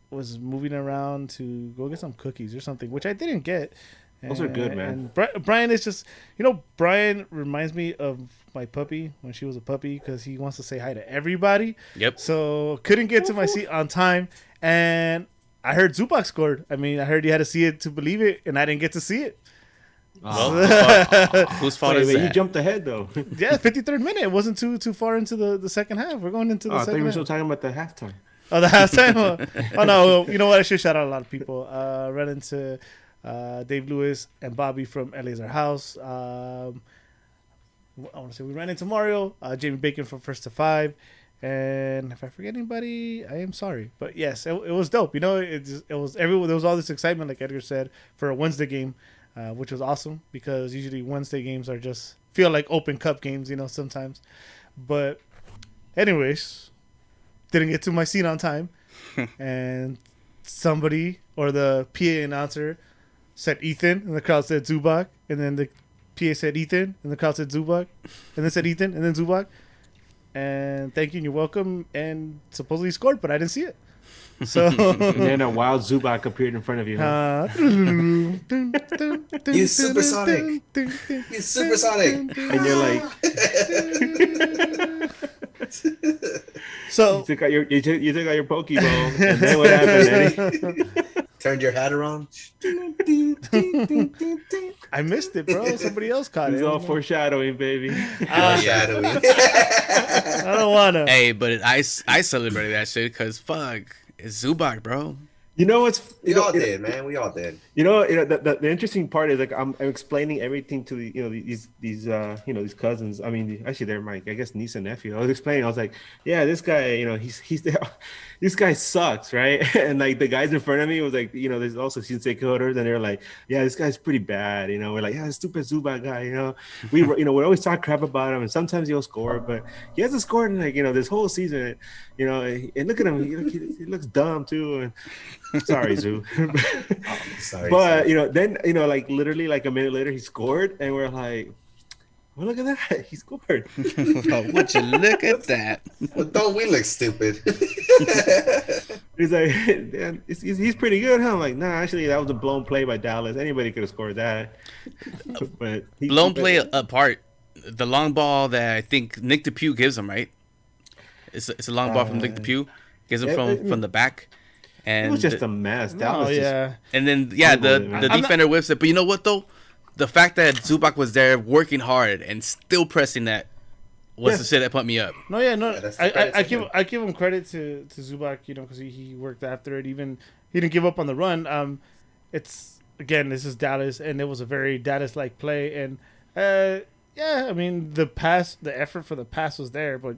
was moving around to go get some cookies or something, which I didn't get. Those are good, man. And Brian is just, Brian reminds me of my puppy when she was a puppy because he wants to say hi to everybody. Yep. So couldn't get to my seat on time, and I heard Zubac scored. I mean, I heard you had to see it to believe it, and I didn't get to see it. Well, whose fault is Wait, you that? jumped ahead though. Yeah, 53rd minute. It wasn't too far into the second half. We're going into the I thought second you were half. still talking about the halftime. Oh, the halftime? Oh, no. You know what? I should shout out a lot of people. Ran into Dave Lewis and Bobby from LA's Our House. I want to say we ran into Mario, Jamie Bacon from First to Five. And if I forget anybody, I am sorry. But yes, it was dope. It was everyone. There was all this excitement, like Edgar said, for a Wednesday game, which was awesome because usually Wednesday games are just feel like open cup games, sometimes. But anyways, didn't get to my seat on time, and somebody or the PA announcer said Ethan, and the crowd said Zubac, and then the PA said Ethan, and the crowd said Zubac, and then said Ethan, and then Zubac. And thank you, and you're welcome. And supposedly scored, but I didn't see it. So And then a wild Zubac appeared in front of you. Huh? You supersonic. You supersonic. And you're like, so you took out your Pokeball. And then what happened, Eddie? Turned your hat around. I missed it, bro. Somebody else caught It's it. all foreshadowing, baby. Foreshadowing. I don't wanna. Hey, but I celebrated that shit because fuck, it's Zubac, bro. You know what's We all did, man. We all did. The interesting part is like I'm explaining everything to these these cousins. I mean, actually they're my I guess niece and nephew. I was explaining. I was like, yeah, this guy, he's there. This guy sucks, right? And like the guys in front of me was like, there's also season ticket holders, and they're like, yeah, this guy's pretty bad. We're like, yeah, stupid Zubac guy. We always talk crap about him, and sometimes he'll score, but he hasn't scored in like this whole season. And look at him, he looks dumb too. And sorry, Zoo. Sorry, but then like literally like a minute later he scored, and we're like, well, look at that, he scored. Would you look at that? Well, don't we look stupid? He's like, damn, he's pretty good, huh? I'm like, nah, actually that was a blown play by Dallas. Anybody could have scored that. But blown play apart, the long ball that I think Nick DePew gives him, right? It's a long ball from Nick DePew, gives him from the back. And it was just a mess. And then the defender whiffs it. But you know what though? The fact that Zubac was there working hard and still pressing that was the shit that put me up. I give him credit to Zubac, because he worked after it. Even he didn't give up on the run. It's again, this is Dallas, and it was a very Dallas-like play. And I mean the effort for the pass was there, but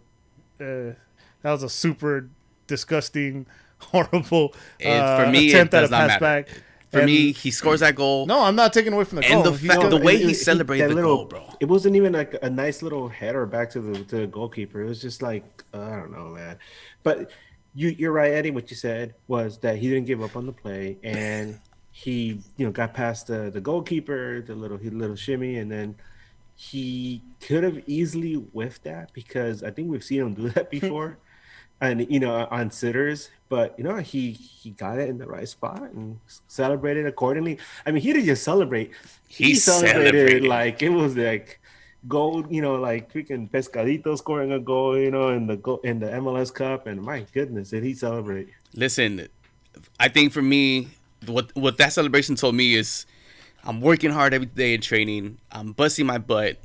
that was a super disgusting, horrible for me, attempt it at does a not pass matter. back. For me, he scores that goal. No, I'm not taking away from the goal. And the way he celebrated the goal, bro. It wasn't even like a nice little header back to the goalkeeper. It was just like, I don't know, man. But you're right, Eddie. What you said was that he didn't give up on the play, and he got past the goalkeeper, the little shimmy, and then he could have easily whiffed that, because I think we've seen him do that before. And on sitters, but he got it in the right spot and celebrated accordingly. I mean, he didn't just celebrate; he celebrated like it was like goal. Like freaking Pescadito scoring a goal. In the MLS Cup, and my goodness, did he celebrate? Listen, I think for me, what that celebration told me is, I'm working hard every day in training. I'm busting my butt.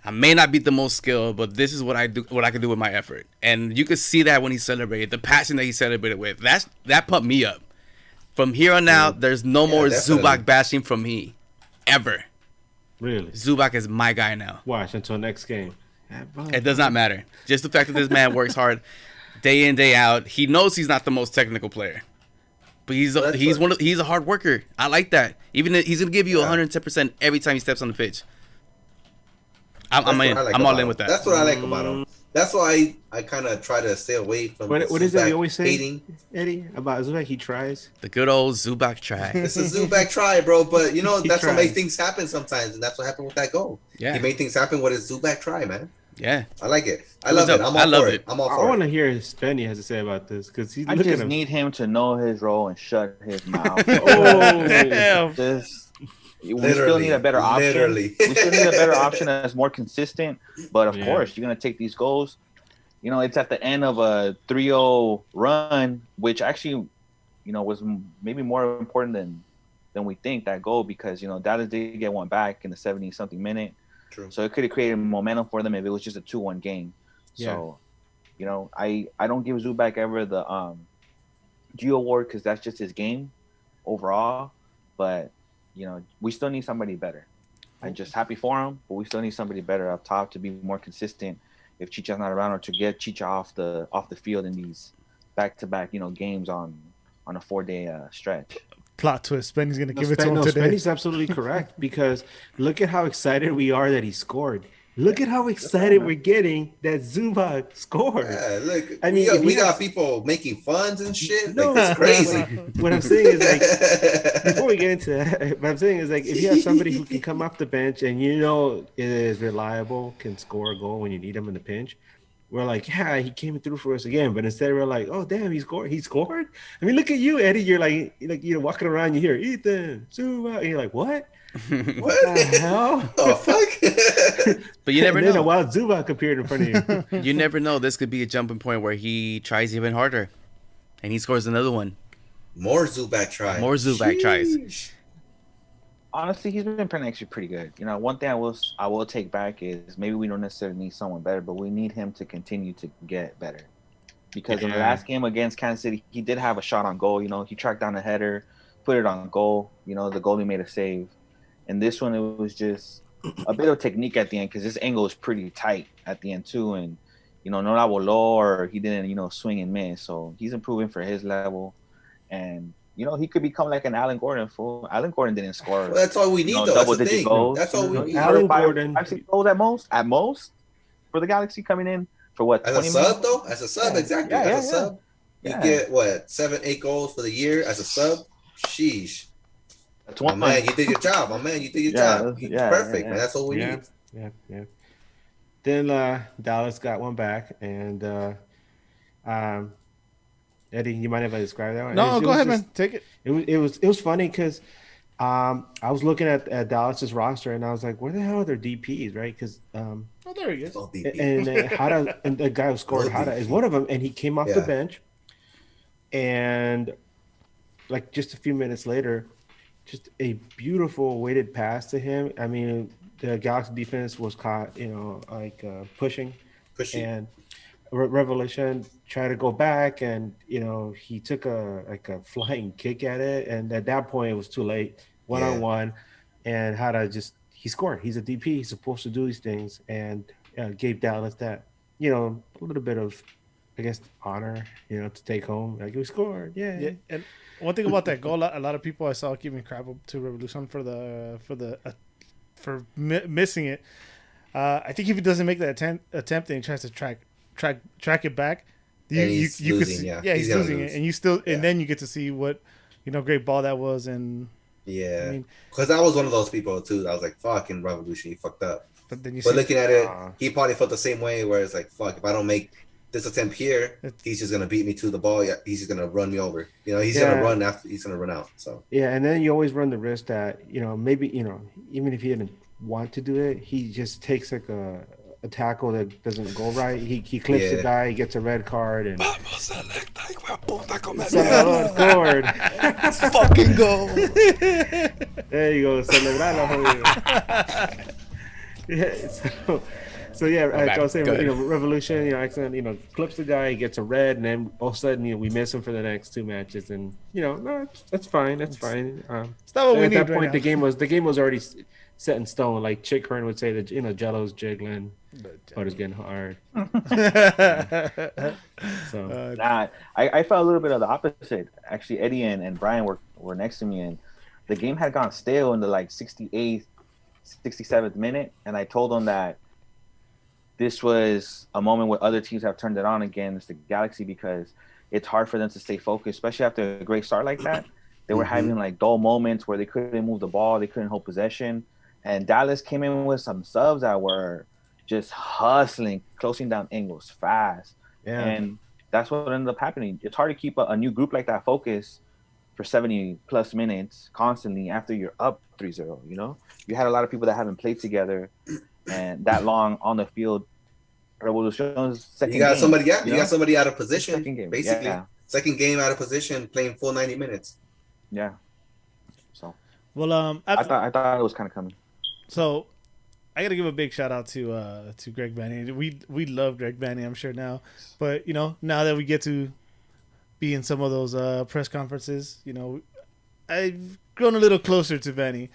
I may not be the most skilled, but this is what I can do with my effort. And you could see that when he celebrated, the passion that he celebrated with. That pumped me up. From here on out, there's no more definitely. Zubac bashing from me, ever. Really, Zubac is my guy now. Watch until next game. It does not matter. Just the fact that this man works hard, day in, day out. He knows he's not the most technical player, but he's a hard worker. I like that. Even he's gonna give you 110% every time he steps on the pitch. I'm all in with that. That's what I like about him. That's why I kind of try to stay away from. What is it we always say, hating? Eddie, about Zubac? He tries. The good old Zubac try. It's a Zubac try, bro. But that's what makes things happen sometimes, and that's what happened with that goal. Yeah, he made things happen with his Zubac try, man. Yeah, I like it. I love it. I'm all for it. I want to hear his Spenny has to say about this, because he's. I just need him to know his role and shut his mouth. Oh damn! We still need a better option. We still need a better option that's more consistent. But of course, you're gonna take these goals. It's at the end of a 3-0 run, which actually, was maybe more important than we think, that goal, because Dallas did get one back in the 70-something minute. True. So it could have created momentum for them if it was just a 2-1 game. Yeah. So, I don't give Zubac ever the G award, because that's just his game overall. But we still need somebody better. I'm just happy for him, but we still need somebody better up top to be more consistent if Chicha's not around, or to get Chicha off the field in these back-to-back games on a 4-day stretch. Plot twist: Spenny's gonna give it to him today. Spenny's absolutely correct, because look at how excited we are that he scored. Look at how excited we're getting that Zubac scored. Yeah, look, I mean, we got people making funds and shit. No, like, it's crazy. What I'm saying is, like, before we get into that, what I'm saying is, like, if you have somebody who can come off the bench and is reliable, can score a goal when you need him in the pinch, we're like, yeah, he came through for us again. But instead, we're like, oh damn, he scored. He scored. I mean, look at you, Eddie. You're like walking around, you hear Ethan Zubac, and you're like, what? What the hell? Oh fuck! But you never know. A wild Zubac appeared in front of you. You never know. This could be a jumping point where he tries even harder, and he scores another one. More Zubac tries. More Zubac tries. Honestly, he's been playing actually pretty good. One thing I will take back is maybe we don't necessarily need someone better, but we need him to continue to get better. because in the last game against Kansas City, he did have a shot on goal. You know, he tracked down a header, put it on goal. You know, the goalie made a save. And this one, it was just a bit of technique at the end because this angle is pretty tight at the end too. And, you know, no la voló, or he didn't, you know, swing and miss. So he's improving for his level. And, you know, he could become like an Alan Gordon. Fool. Alan Gordon didn't score. Well, that's all we need, though. Double-digit goals. That's all we need. Alan Gordon. 5 goals at most for the Galaxy coming in for what? As a sub, though? As a sub, exactly. As a sub, you get, what, 7-8 goals for the year as a sub? Sheesh. That's one. Man, you did your job. My man, you did your job. Perfect, man. That's all we need. Yeah. Then Dallas got one back, and Eddie, you mind if I describe that one? No, go ahead, man. Take it. It was funny because I was looking at Dallas's roster, and I was like, where the hell are their DPs, right? Because oh, there he is. And Hada, and the guy who scored Hada is one of them, and he came off the bench, and like just a few minutes later, just a beautiful weighted pass to him. I mean, the Galaxy defense was caught, you know, like pushing, and Revelation tried to go back, and you know he took a flying kick at it, and at that point it was too late, on one, and he scored. He's a DP. He's supposed to do these things, and gave Dallas that, you know, a little bit of, I guess, honor, you know, to take home. Like, we scored, yeah. And one thing about that goal, a lot of people I saw giving crap up to Revolution for missing it. I think if he doesn't make that attempt and he tries to track it back, you can see, he's losing it, and you still, and then you get to see what, you know, great ball that was, and because I was one of those people too. I was like, "Fucking Revolution, he fucked up." But then looking at it, he probably felt the same way, where it's like, "Fuck, if I don't make this attempt here, he's just gonna beat me to the ball. Yeah, he's just gonna run me over. You know, he's gonna run after. He's gonna run out." So and then you always run the risk that, you know, maybe, you know, even if he didn't want to do it, he just takes like a tackle that doesn't go right. He clips the guy, he gets a red card, and scored. Fucking goal. There you go. So I was saying, you know, Revolution, you know, accident, you know, clips the guy, he gets a red, and then all of a sudden, you know, we miss him for the next 2 matches, and you know, no, that's fine. It's fine. It's not what we need. At that point, the game was already set in stone. Like Chick Hearn would say, that, you know, Jello's jiggling, but it's getting hard. So I felt a little bit of the opposite. Actually, Eddie and Brian were next to me, and the game had gone stale in the like 68th, 67th minute, and I told them that this was a moment where other teams have turned it on against the Galaxy, because it's hard for them to stay focused, especially after a great start like that. They were having like dull moments where they couldn't move the ball, they couldn't hold possession, and Dallas came in with some subs that were just hustling, closing down angles fast, and that's what ended up happening. It's hard to keep a new group like that focused for 70 plus minutes constantly after you're up 3-0. You know, you had a lot of people that haven't played together and that long on the field. Revolution's second you got game, somebody, you got somebody out of position. Second game, basically. Second game out of position, playing full 90 minutes. Yeah. So. Well, I thought it was kind of coming. So, I got to give a big shout out to Greg Vanny. We love Greg Vanny, I'm sure now, but you know, now that we get to be in some of those press conferences, you know, I've grown a little closer to Vanny.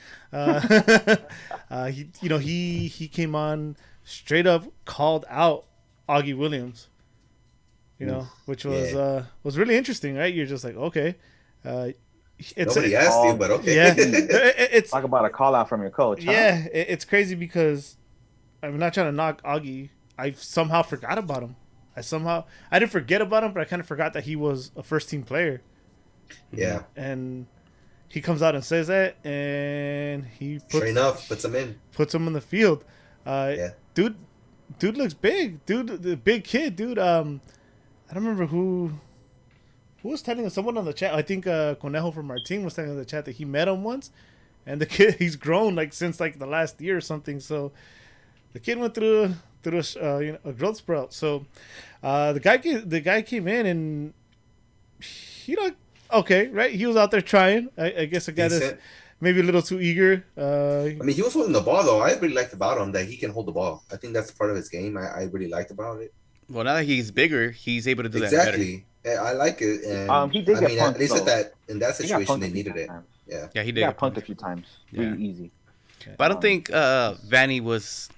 He came on, straight up called out Augie Williams, you know, which was really interesting, right? You're just like, okay. Nobody asked you, but okay. Yeah, it's talk about a call out from your coach. Huh? Yeah, it's crazy because I'm not trying to knock Augie. I somehow forgot about him. I didn't forget about him, but I kind of forgot that he was a first team player. Yeah. And he comes out and says that, and he puts him in the field. Dude looks big. Dude, the big kid, dude. I don't remember who was telling us, someone on the chat. I think Conejo from our team was telling in the chat that he met him once, and the kid, he's grown like since like the last year or something. So the kid went through a growth spurt. So the guy came in, and he looked okay, right? He was out there trying. I guess a guy that's maybe a little too eager. I mean, he was holding the ball though. I really liked about him that he can hold the ball. I think that's part of his game. I really liked about it. Well, now that he's bigger, he's able to do that better. Exactly. Yeah, I like it. And He did I get mean, punked, at least though. in that He got situation, punked they a few needed it. times. Yeah. Yeah, he He did. got get punked a few times. Yeah. Really easy. But I don't think Vanny was.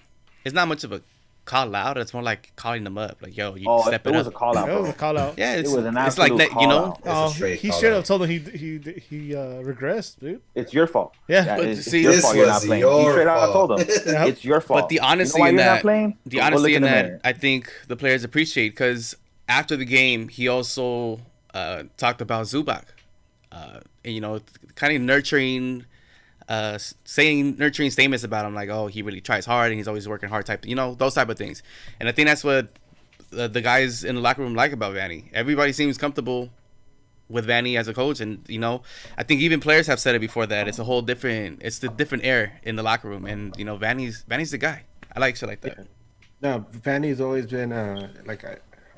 It's not much of a call out. It's more like calling them up. Like, yo, you step it it was up. a call out, That was bro. a call out. Yeah, It was an it's like absolute that, you know. call-out. It's a Oh, straight he call straight out. up told him he regressed, dude. It's your fault. Yeah. But it's see, your this fault you're not was playing. your He straight out fault. told him, Yeah. it's your fault. But the honesty you know why in you're that, not playing? the Go honesty look in the that, mirror. I think the players appreciate because after the game, he also talked about Zubac, and, you know, kind of nurturing statements about him, like, oh, he really tries hard and he's always working hard, type, you know, those type of things. And I think that's what the guys in the locker room like about Vanny. Everybody seems comfortable with Vanny as a coach, and, you know, I think even players have said it before that it's the different air in the locker room, and, you know, Vanny's the guy. I like shit like that. No, Vanny's always been like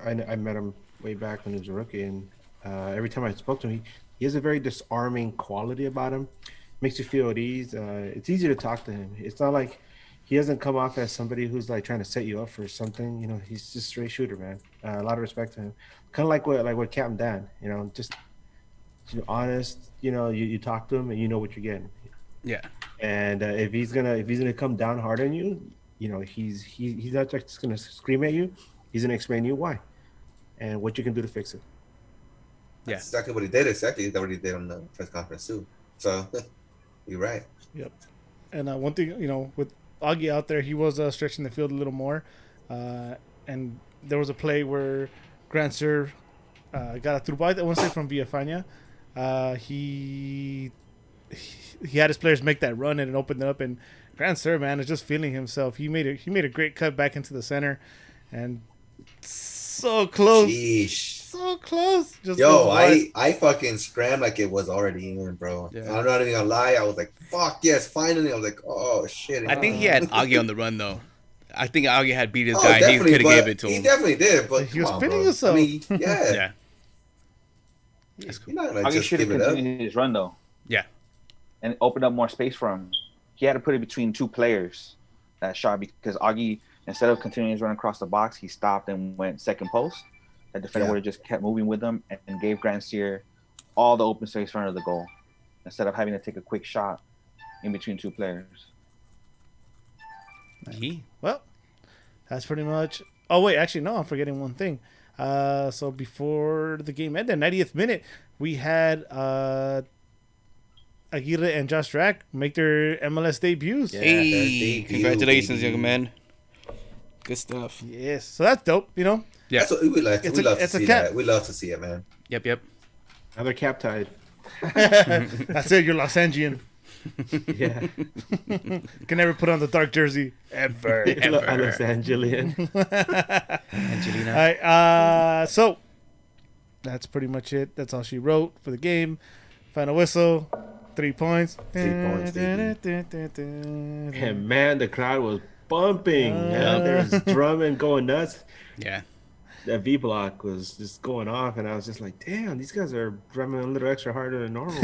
I met him way back when he was a rookie, and every time I spoke to him, he has a very disarming quality about him. Makes you feel at ease. It's easy to talk to him. It's not like he doesn't come off as somebody who's like trying to set you up for something. You know, he's just a straight shooter, man. A lot of respect to him. Kind of like what Captain Dan. You know, just honest. You know, you talk to him and you know what you're getting. Yeah. And if he's gonna come down hard on you, you know, he's not just gonna scream at you. He's gonna explain to you why and what you can do to fix it. Yeah. That's exactly what he did. Exactly what he did on the press conference too. So you're right. Yep. And one thing, you know, with Augie out there, he was stretching the field a little more. And there was a play where Grant Sir got a through ball, I want to say from Villafana. He had his players make that run and it opened it up. And Grant Sir, man, is just feeling himself. He made a great cut back into the center. And so close. Sheesh. So close. Just Yo, goes wide. I fucking scrammed like it was already in, bro. Yeah. I'm not even gonna lie. I was like, fuck yes, finally. I was like, oh shit. I think he had Augie on the run, though. I think Augie had beat his Oh, guy. He definitely, could have but gave it to He him. definitely did, but He was come on, spinning bro. himself. I mean, yeah. Yeah. You're not gonna Augie just should have give it up. continued his run though. Yeah. And opened up more space for him. He had to put it between two players, that shot, because Augie, instead of continuing his run across the box, he stopped and went second post. That defender Yeah. would have just kept moving with him and gave Grant Steer all the open space in front of the goal, instead of having to take a quick shot in between two players. Well, that's pretty much. Oh wait, actually no, I'm forgetting one thing. So before the game ended, 90th minute, we had Aguirre and Josh Drack make their MLS debuts. Yeah. Hey, debut, congratulations, baby. young man. Good stuff. Yes, so that's dope. You know, Yeah. That's what we like. It's We a- love to it's a see cat. that. We love to see it, man. Yep. Another cap tied. that's it. You're Los Angeles. Yeah. Can never put on the dark jersey ever. Los Angelian. Angelina. All right, so that's pretty much it. That's all she wrote for the game. Final whistle, 3 points. 3 points, And man, the crowd was bumping. Yeah. There was drumming going nuts. Yeah. That V block was just going off, and I was just like, damn, these guys are drumming a little extra harder than normal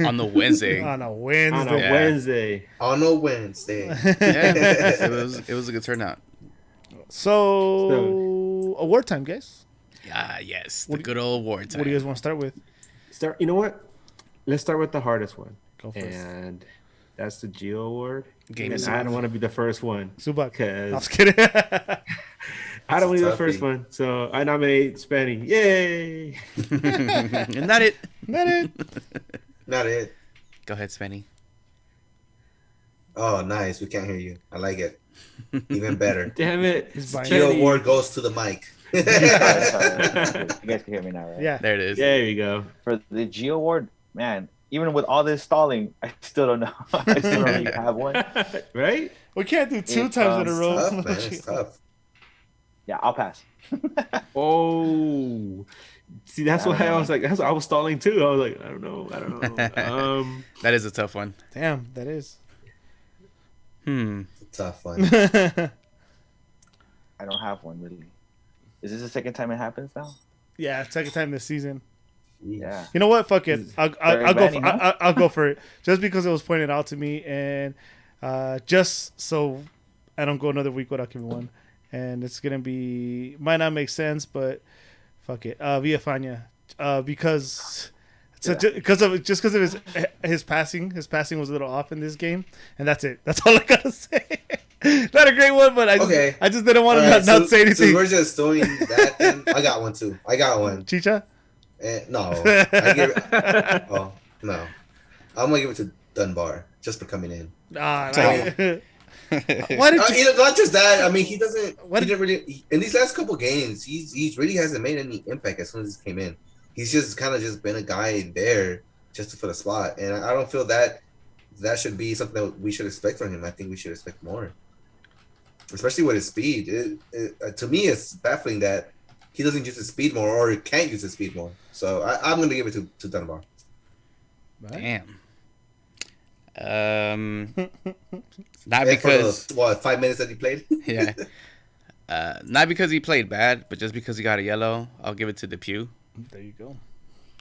On the Wednesday. On a Wednesday. on a Yeah. Wednesday. On a Wednesday. Yeah. It was a good turnout. So, award time, guys. Yeah, yes. The What do- good old war time. What do you guys want to start with? You know what? Let's start with the hardest one. Go first. And that's the Geo Award. Game And is I don't want to be the first one. Subak. Because I was kidding. I don't want to be the Toughie. first one. So I nominate Spenny. Yay! And not it. Not it. Not it. Go ahead, Spenny. Oh, nice. We can't hear you. I like it. Even better. Damn it. He's buying Geo Spenny. award goes to the mic. Sorry. You guys can hear me now, right? Yeah. There it is. There you go. For the Geo Award, man, even with all this stalling, I still don't know. I still don't really have one. Right? We can't do two It's, times in a It's row. tough, man. It's tough. Yeah, I'll pass. Oh. See, that's I why don't I know. was like, I was stalling too. I was like, I don't know. That is a tough one. Damn, that is. It's a tough one. I don't have one really. Is this the second time it happens now? Yeah, second time this season. Yeah. You know what? Fuck it. I'll go. Vanny, huh? I'll go for it. Just because it was pointed out to me, and just so I don't go another week without giving one. and it's gonna be might not make sense, but fuck it. Villafana, because. So because of his passing was a little off in this game, and that's it. That's all I gotta say. Not a great one, but I just didn't want to not say anything. So we're just doing that. Thing. I got one too. I got one. Chicha? No. Oh no. I'm gonna give it to Dunbar just for coming in. Why did you? Not just that. I mean, he didn't really. In these last couple games, he really hasn't made any impact as soon as he came in. He's just kind of just been a guy there just for the spot, and I don't feel that should be something that we should expect from him. I think we should expect more, especially with his speed. To me, it's baffling that he doesn't use his speed more or can't use his speed more. So I'm going to give it to Dunbar. Damn. Not because for the, 5 minutes that he played. Yeah. Not because he played bad, but just because he got a yellow. I'll give it to Depew. There you go.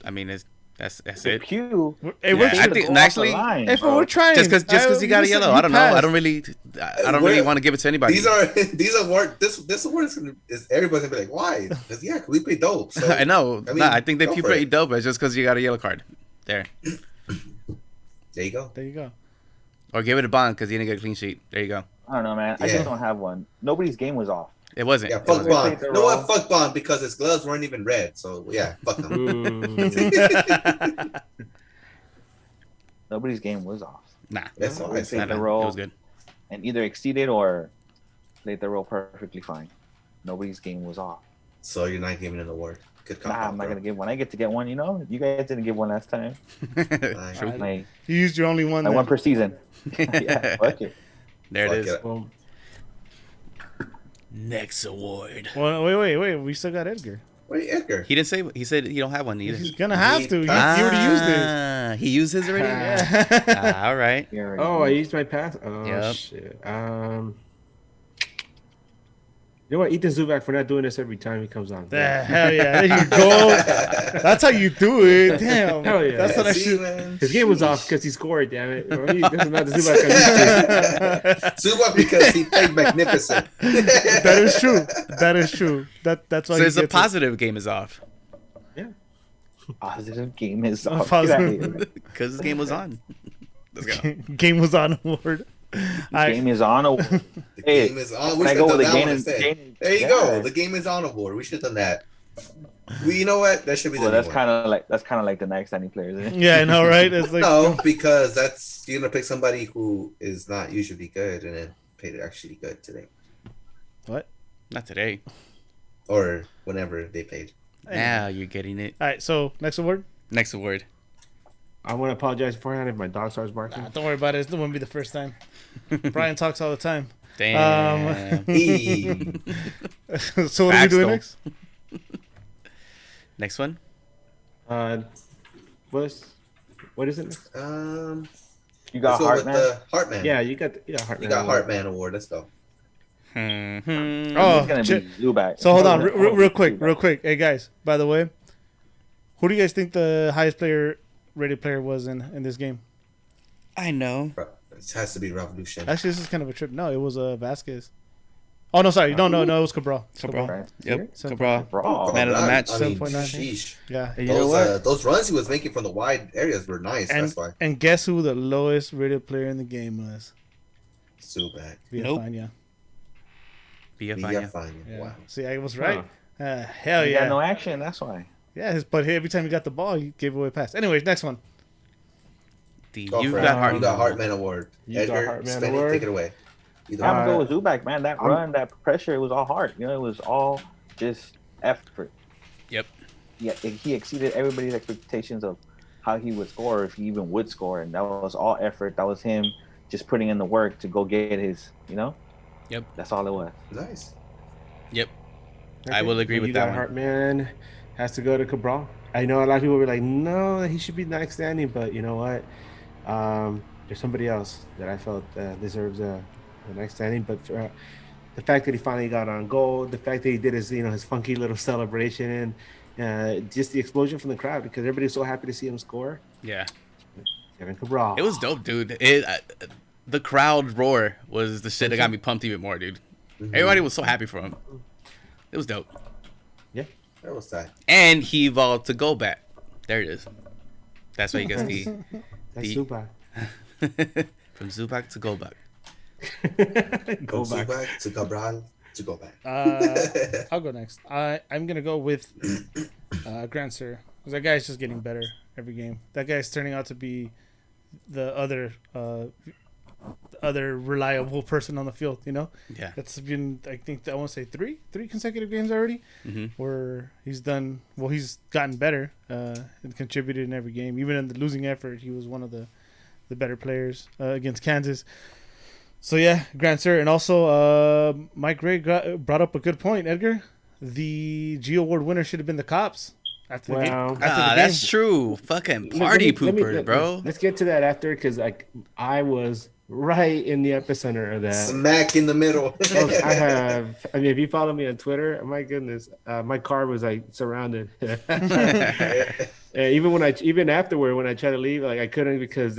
I mean, that's it. Pew. Hey, I think actually, if we're trying, just because he got a yellow, I don't know. I don't really want to give it to anybody. These awards. This award is everybody's gonna be like, why? Because we play dope. So, I know. I think Depew played dope, but just because you got a yellow card, there. There you go. There you go. Or give it a Bond because he didn't get a clean sheet. There you go. I don't know, man. I just don't have one. Nobody's game was off. It wasn't. Yeah, fuck Bond. You know what? Fuck Bond because his gloves weren't even red. So yeah, fuck him. Nobody's game was off. Nah, that's all I played said. the role it was good. And either exceeded or played the role perfectly fine. Nobody's game was off. So you're not giving an award. Good call. Nah, I'm not gonna give one. I get to get one. You know, you guys didn't give one last time. You used your only one. One per season. Yeah, fuck it. There it is. Well, Next award. Well, wait. We still got Edgar. Wait, Edgar. He didn't say. He said he don't have one either. He's gonna have to. He already used it. He used his already. All right. oh, I used my pass. Oh Yep. shit. You know what? Ethan Zubak for not doing this every time he comes on. Hell yeah! There you go. That's how you do it. Damn. Hell yeah. That's what I See, should. man. His game was off because he scored. Damn it! This is not the Zubak I'm used to. Zubak because he played magnificent. That is true. That is true. That's why. So he it's a gets positive game is off Positive game is off. Positive. because the game was on. Let's go. Game was on award. Game is on. The game is on. We should have done that one instead. There you go. The game is on award. We should have done that. You know what? That should be the. That's kind of like the next standing players. Isn't it? Yeah, I know, right? It's like No, because you're gonna pick somebody who is not usually good and then pay to actually good today what? Not today. or whenever they played. Now you're getting it. All right. So next award. Next award. I want to apologize beforehand if my dog starts barking. Don't worry about it. It won't be the first time. Brian talks all the time. Damn. So what are we doing though. next? Next one. What is it? You got let's go with Heartman. the Heartman. Yeah, you got Heartman. You got Heartman award. Let's go. Oh, It's gonna be Zubac. So hold on, real quick. Hey guys, by the way, who do you guys think the highest rated player was in this game? I know. It has to be Revolution. Actually, this is kind of a trip. No, it was Vasquez. Oh no, sorry, no, it was Cabral. Cabral. Yep. Seven- Cabral. Man of the match. I mean, 7.9. sheesh. Yeah. And you know what? Those runs he was making from the wide areas were nice. And that's why. and guess who the lowest rated player in the game was? Zubac. Nope. Villafana. Villafana. Yeah. Wow. See, I was right. Huh. Hell He yeah. got no action. That's why. Yeah, but every time he got the ball, he gave away a pass. Anyways, next one. Go You for it. got Heartman. You got Heartman award. You got Edgar, Heartman Spenny, award. take it away. Either I'm one. gonna go with Zubac, man. That run, that pressure, it was all hard. You know, it was all just effort. Yep. Yeah, he exceeded everybody's expectations of how he would score, if he even would score, and that was all effort. That was him just putting in the work to go get his. You know. Yep. That's all it was. Nice. Yep. I will agree with that one. Heartman has to go to Cabral. I know a lot of people were like, no, he should be next standing, but you know what? There's somebody else that I felt deserves the next standing. But the fact that he finally got on goal, the fact that he did his funky little celebration, and just the explosion from the crowd because everybody was so happy to see him score. Yeah. Kevin Cabral. It was dope, dude. The crowd roar was the shit that got me pumped even more, dude. Everybody was so happy for him. It was dope. Yeah. That was tight. And he evolved to go back. There it is. That's why he gets the That's Zubac. from Zubac to go back. Go From back. Zubac to Cabral to go back. I'll go next. I'm gonna go with Grand Sir, because that guy's just getting better every game. That guy's turning out to be the other reliable person on the field. You know, Yeah. that's been, I think, I want to say three consecutive games already where he's done well. He's gotten better and contributed in every game. Even in the losing effort, he was one of the better players against Kansas. So yeah, Grand Sir. And also Mike Ray brought up a good point, Edgar. The G Award winner should have been the Cops after the game. Wow. After the That's game. true. Fucking party poopers, bro. Let's get to that after, because I was right in the epicenter of that. Smack in the middle. I mean, if you follow me on Twitter, my goodness, my car was surrounded. Even afterward, when I tried to leave, I couldn't, because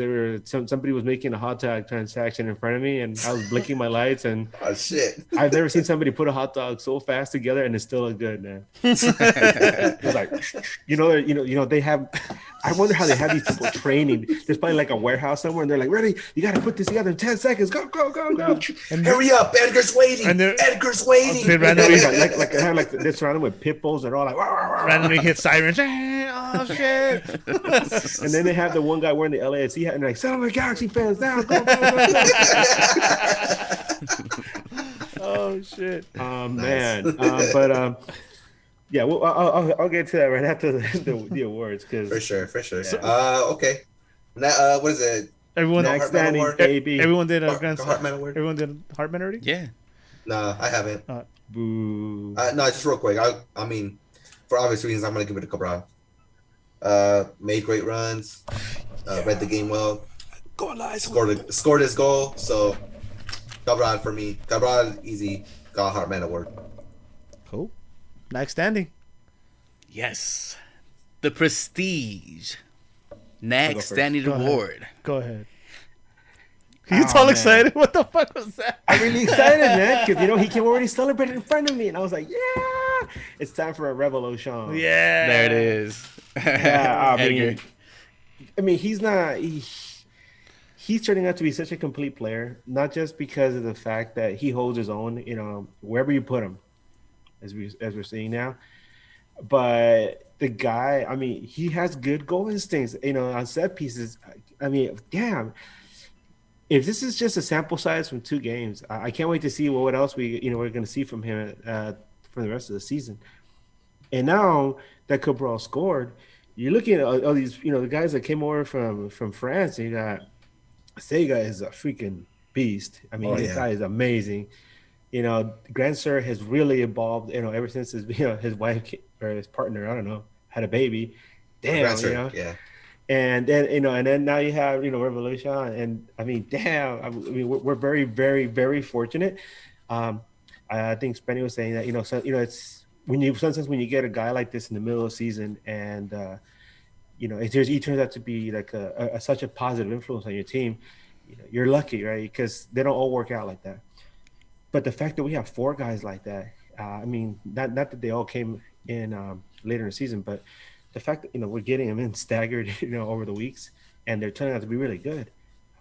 somebody was making a hot dog transaction in front of me, and I was blinking my lights, and Oh shit. I've never seen somebody put a hot dog so fast together and it still looked good, man. It was like, they have. I wonder how they have these people training. There's probably like a warehouse somewhere, and they're like, "Ready? You got to put this together in 10 seconds. Go, go, go, go!" And Hurry up, Edgar's waiting. Edgar's waiting. They randomly, They're surrounded with pit bulls. They're all like, "Wah, wah, wah." randomly hit sirens. Oh shit! And then they have the one guy wearing the LAFC hat, and they're like, "Son of a Galaxy fans, now go, go, go, go." Oh shit! Man, yeah, well, I'll get to that right after the awards, because For sure. Okay. Now, what is it? Everyone, No, next Heart Medal standing, Award? baby. everyone did a Grand Heart Medal Award? Everyone did Hartman already. Yeah. No, I haven't. Boo. No, just real quick. I mean, for obvious reasons, I'm gonna give it to Cabral. Made great runs. Read the game well. Scored his goal. So Cabral for me. Cabral easy. Got Heartman Award. Cool. Next standing. Yes. The Prestige. Next first. standing Go ahead. award. Go ahead. He's all man. excited. What the fuck was that? I'm really excited, man, because he came already celebrated in front of me, and I was like, "Yeah, it's time for a Raveloson." Yeah. There it is. Yeah, Edgar. He's turning out to be such a complete player, not just because of the fact that he holds his own, wherever you put him, as we're seeing now, but the guy, I mean, he has good goal instincts, on set pieces. I mean, damn. If this is just a sample size from 2 games, I can't wait to see what else we're going to see from him for the rest of the season. And now that Cabral scored, you're looking at all these, the guys that came over from France. And you got Sega is a freaking beast. I mean, this guy is amazing. Grand Sir has really evolved. Ever since his wife or his partner, I don't know, had a baby. Damn, Yeah. And then and then now you have Revolution, and I mean, damn, I mean, we're very, very, very fortunate. I think Spenny was saying that it's sometimes when you get a guy like this in the middle of the season, and he turns out to be like such a positive influence on your team. You're lucky, right? Because they don't all work out like that. But the fact that we have 4 guys like that, I mean, not that they all came in later in the season, but the fact that we're getting them in staggered over the weeks, and they're turning out to be really good,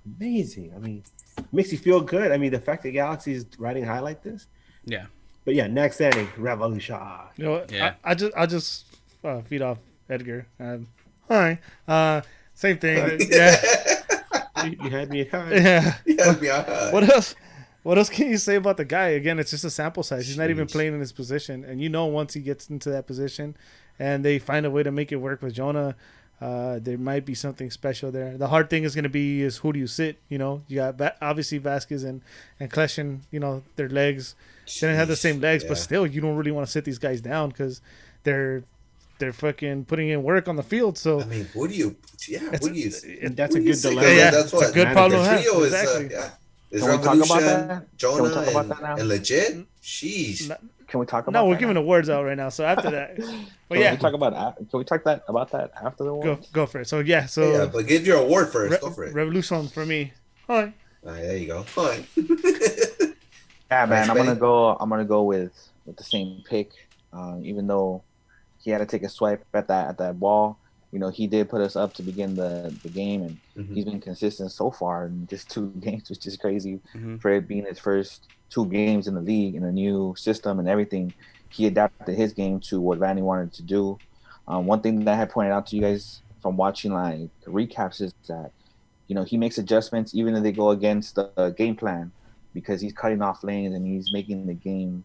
amazing. I mean, it makes you feel good. I mean, the fact that Galaxy is riding high like this. Yeah. But yeah, next standing, Revolution. You know what? Yeah. I'll just feed off Edgar. Hi. Same thing. Yeah. You had me at high. Yeah. Yeah. What else? What else can you say about the guy? Again, it's just a sample size. He's not even Jeez. playing in his position, and once he gets into that position, and they find a way to make it work with Jonah, there might be something special there. The hard thing is going to be who do you sit? You got obviously Vasquez and Kleshin. Their legs they don't have the same legs, but still, you don't really want to sit these guys down because they're fucking putting in work on the field. So I mean, what do you? Yeah, what do you? That's what a do you good say? dilemma. Yeah, That's it's a what good problem to the have. trio is. Exactly. Is Can we talk about Revolution, that? Jonah, Can we talk about that now? and legit. Sheesh. Can we talk about? no, we're that giving now? awards out right now. So after that, but Can yeah, we talk about? Can we talk about that after the war? go for it. So yeah, Yeah, but give your award first. Go for it. Revolution for me. Hi. There you go. Fine. Yeah, man, Benny? I'm gonna go with the same pick. Even though he had to take a swipe at that ball, he did put us up to begin the game, and Mhm. he's been consistent so far in just 2 games, which is crazy Mhm. for it being his first 2 games in the league in a new system and everything. He adapted his game to what Vanny wanted to do. One thing that I had pointed out to you guys from watching like recaps is that he makes adjustments even if they go against the game plan because he's cutting off lanes and he's making the game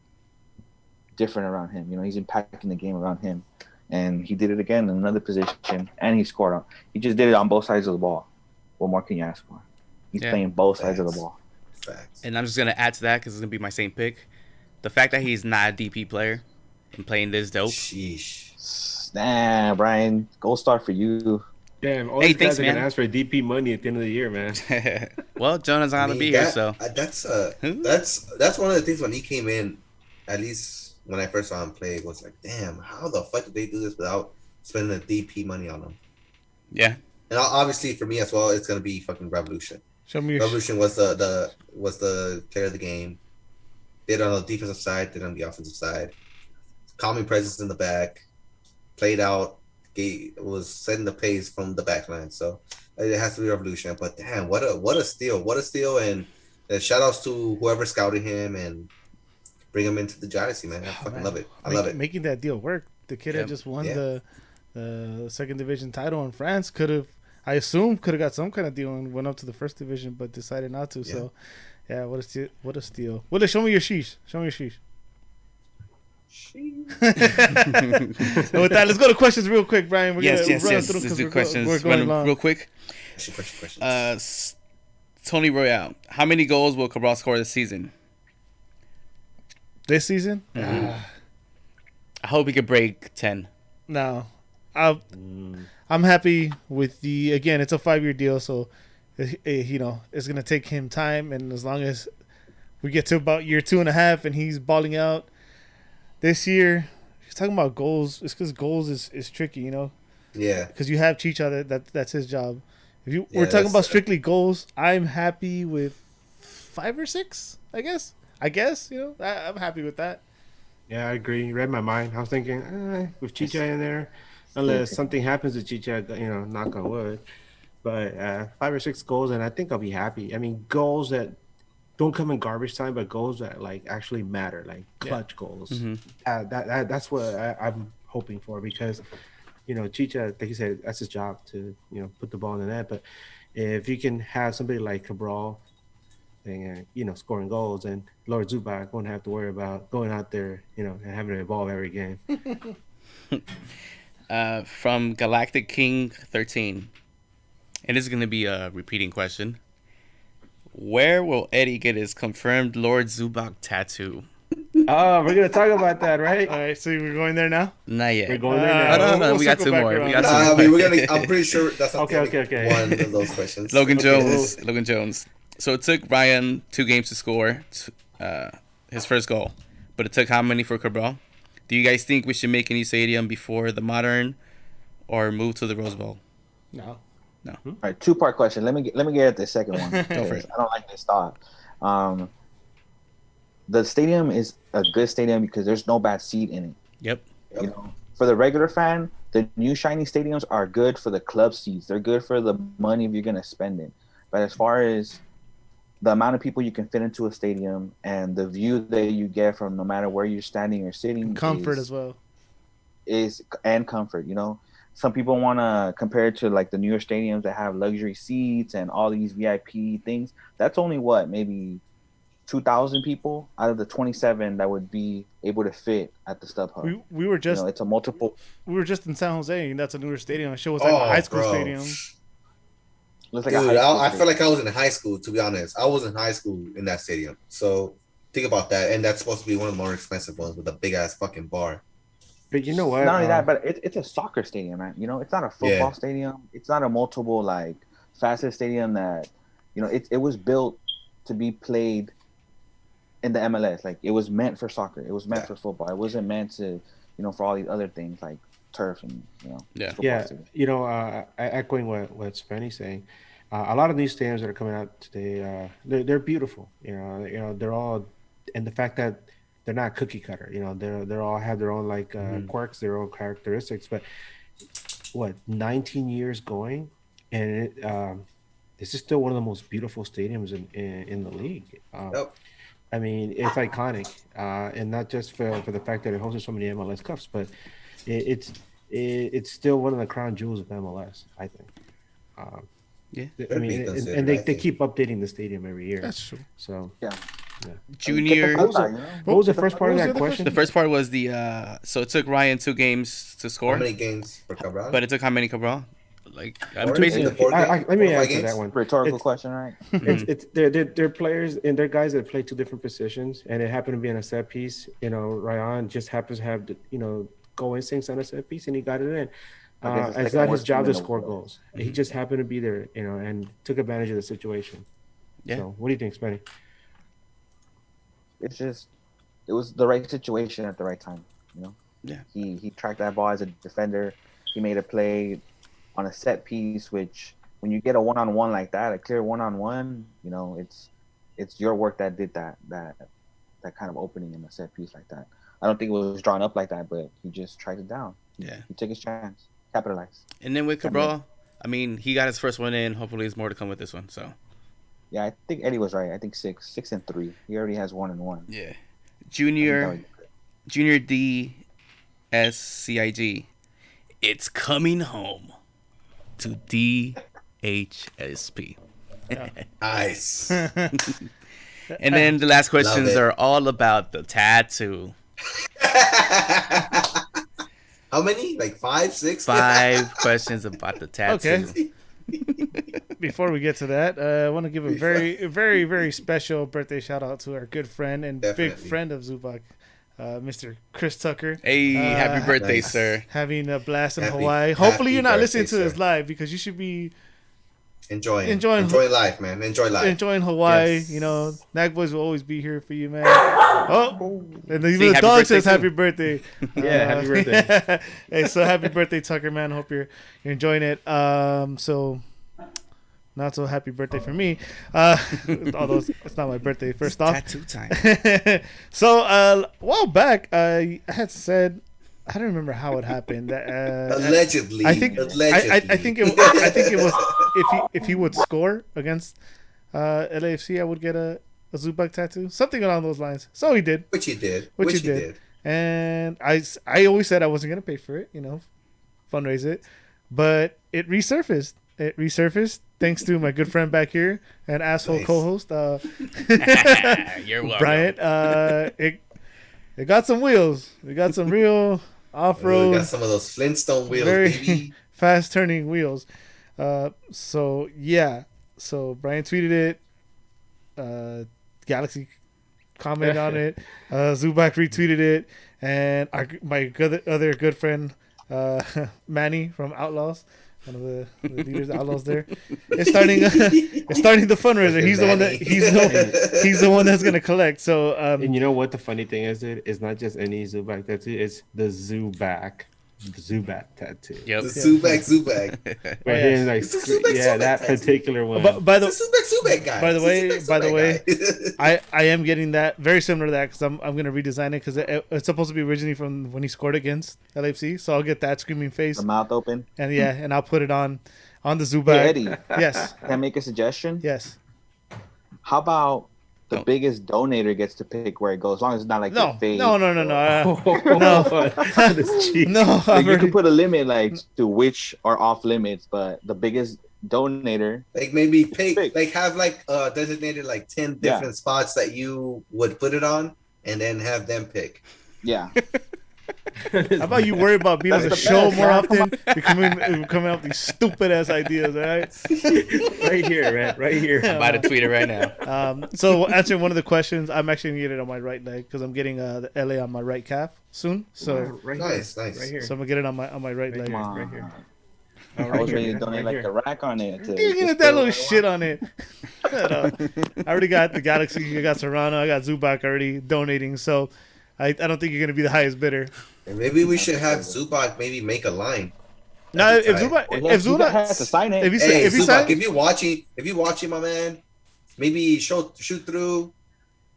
different around him. He's impacting the game around him. And he did it again in another position and he scored on. He just did it on both sides of the ball. What more can you ask for? He's Yeah. playing both sides of the Facts. ball. Facts. And I'm just gonna add to that because it's gonna be my same pick. The fact that he's not a DP player and playing this dope. Sheesh. Nah, Brian, gold star for you. Damn, all Hey, these thanks, guys are gonna man. ask for DP money at the end of the year, man. Well, Jonah's not I gonna mean, be here, so that's Hmm? that's one of the things when he came in. At least when I first saw him play, it was like, damn, how the fuck did they do this without spending the DP money on him? yeah. And obviously for me as well, it's gonna be fucking Revolution. Show me your. Revolution was the player of the game. Did on the defensive side, did on the offensive side. Calming presence in the back, played out, was setting the pace from the back line. So it has to be Revolution. But damn, what a steal, and shout outs to whoever scouted him and bring him into the Galaxy, man. I fucking man, love it. I love it. Making that deal work. The kid Yep. had just won Yeah. the second division title in France. Could have, I assume, got some kind of deal and went up to the first division, but decided not to. So, yeah, what a steal! What a steal! Willie, show me your sheesh. Show me your sheesh. And with that, let's go to questions real quick, Brian. We're Yes. run Let's through do 'cause questions. we're going long. Real quick. Questions. Tony Royale, how many goals will Cabral score this season? This season? I hope he could break 10. No, I'm happy with the. Again, it's a 5-year deal, so it's gonna take him time, and as long as we get to about year 2.5 and he's balling out this year, he's talking about goals. It's because goals is tricky, Yeah. because you have Chicha that's his job. If Yeah, we're talking that's- about strictly goals, I'm happy with 5 or 6. I guess I'm happy with that. Yeah, I agree. You read my mind. I was thinking, with Chicha in there, unless something happens to Chicha, knock on wood. But 5 or 6 goals, and I think I'll be happy. I mean, goals that don't come in garbage time, but goals that like actually matter, like clutch goals. Mm-hmm. That's what I'm hoping for because, Chicha, like you said, that's his job to put the ball in the net. But if you can have somebody like Cabral, and scoring goals, and Lord Zubac won't have to worry about going out there, and having to evolve every game. From Galactic King 13. And this is going to be a repeating question. Where will Eddie get his confirmed Lord Zubac tattoo? Oh, we're gonna talk about that, right? All right, so we're going there now. Not yet. We're going there now. No, We'll we got circle two back more. around. We got Nah, two more. I'm pretty sure that's not Okay. one of those questions. Logan Okay, Jones. So it took Ryan 2 games to score his first goal. But it took how many for Cabral? Do you guys think we should make a new stadium before the Modern or move to the Rose Bowl? No. All right, 2-part question. Let me get at the second one. Go for it. I don't like this thought. The stadium is a good stadium because there's no bad seat in it. Yep. For the regular fan, the new shiny stadiums are good for the club seats. They're good for the money you're gonna spend it. But as far as the amount of people you can fit into a stadium and the view that you get from no matter where you're standing or sitting, Comfort as well. And comfort. Some people want to compare it to like the newer stadiums that have luxury seats and all these VIP things. That's only maybe 2,000 people out of the 27 that would be able to fit at the StubHub. We were just it's a multiple. we were just in San Jose, and that's a newer stadium. It was like a high school stadium. Looks like Dude, a high school I feel like I was in high school, to be honest. I was in high school in that stadium. So think about that. And that's supposed to be one of the more expensive ones with a big ass fucking bar. But you know what? Not only that, but it's a soccer stadium, man. It's not a football stadium. It's not a multiple like facet stadium that, it was built to be played in the MLS. Like it was meant for soccer. It was meant for football. It wasn't meant to, for all these other things like turf and echoing what Spenny's saying. A lot of these stadiums that are coming out today, they're beautiful. They're all the fact that they're not cookie cutter. They're all have their own like quirks, their own characteristics. But 19 years going, and this is still one of the most beautiful stadiums in the league. I mean, it's iconic, and not just for the fact that it hosted so many MLS Cups, but it's still one of the crown jewels of MLS, I think. I mean, and they keep updating the stadium every year. That's true. So Junior. What was the first part of that question? The first part was so it took Ryan 2 games to score. How many games for Cabral? But it took how many Cabral? Like, I'm Let me answer that one. Rhetorical question, right? They're players and they're guys that play 2 different positions, and it happened to be in a set piece. Ryan just happens to have goal instincts on a set piece, and he got it in. It's not his job to score goals. He just happened to be there, and took advantage of the situation. Yeah. So, what do you think, Spenny? It was the right situation at the right time. Yeah. He tracked that ball as a defender. He made a play on a set piece, which when you get a one-on-one like that, a clear one-on-one, it's your work that did that kind of opening in a set piece like that. I don't think it was drawn up like that, but he just tried it down. Yeah. He took his chance, capitalized. And then with Cabral, I mean, he got his first one in. Hopefully, there's more to come with this one. So. Yeah, I think Eddie was right. I think 6 and 3. He already has 1 and 1. Yeah. Junior D SCIG. It's coming home to DHSP. Nice. And then the last questions are all about the tattoo. How many? Like 5, 6? 5 questions about the tattoo. Okay. Before we get to that, I want to give a very, very, very special birthday shout out to our good friend and big friend of Zubak, Mr. Chris Tucker. Hey, happy birthday, sir. Having a blast in Hawaii. Hopefully you're not listening to this live, because you should be enjoying life, man. Enjoy life. Enjoying Hawaii. Yes. Nag Boys will always be here for you, man. Oh, and even the dog says happy birthday. Yeah, happy birthday. Hey, so happy birthday, Tucker, man. Hope you're enjoying it. So not so happy birthday for me. Although it's not my birthday. First off, tattoo time. So a while back, I had said, I don't remember how it happened. Allegedly, I think it was if he would score against LAFC, I would get a Zubak tattoo, something along those lines. So he did. Which he did. And I always said I wasn't gonna pay for it, fundraise it, but it resurfaced. Thanks to my good friend back here and asshole co-host, You're welcome, Bryant. It got some wheels. We got some real off-road. We got some of those Flintstone wheels, very baby. fast-turning wheels. So Brian tweeted it. Galaxy commented on it. Zubak retweeted it, and my other good friend Manny from Outlaws, one of the leaders of Outlaws there, is starting the fundraiser. He's the one that's gonna collect. So and you know what the funny thing is, dude? It's not just any Zubak tattoo. It's the Zubat tattoo. Yep. The Zubak. Right here, like, that tattoo. Particular one. By the Zubak guy. By the way, I am getting that very similar to that, because I'm gonna redesign it, because it's supposed to be originally from when he scored against LAFC. So I'll get that screaming face, the mouth open, and I'll put it on the Zubak. Hey, Eddie. Yes. Can I make a suggestion? Yes. How about the biggest donator gets to pick where it goes, as long as it's not like no. No. That is cheap. No, like you can put a limit like to which are off limits, but the biggest donator, like maybe pick, like have like designated like 10 different spots that you would put it on, and then have them pick. Yeah. How about you worry about being on the show more often? You're coming up with these stupid ass ideas, all right? Right here, man. Right here. I'm about to tweet it right now. So answering one of the questions, I'm actually gonna get it on my right leg, because I'm getting the LA on my right calf soon. So nice. Right here. So I'm gonna get it on my right leg. Right here. I was ready to donate like a rack on it. You get that little shit on it. I already got the Galaxy. I got Serrano. I got Zubak already donating. So I don't think you're gonna be the highest bidder. And maybe we should have Zubak maybe make a line. No, if Zubak has to sign it. If you're watching, my man, maybe shoot through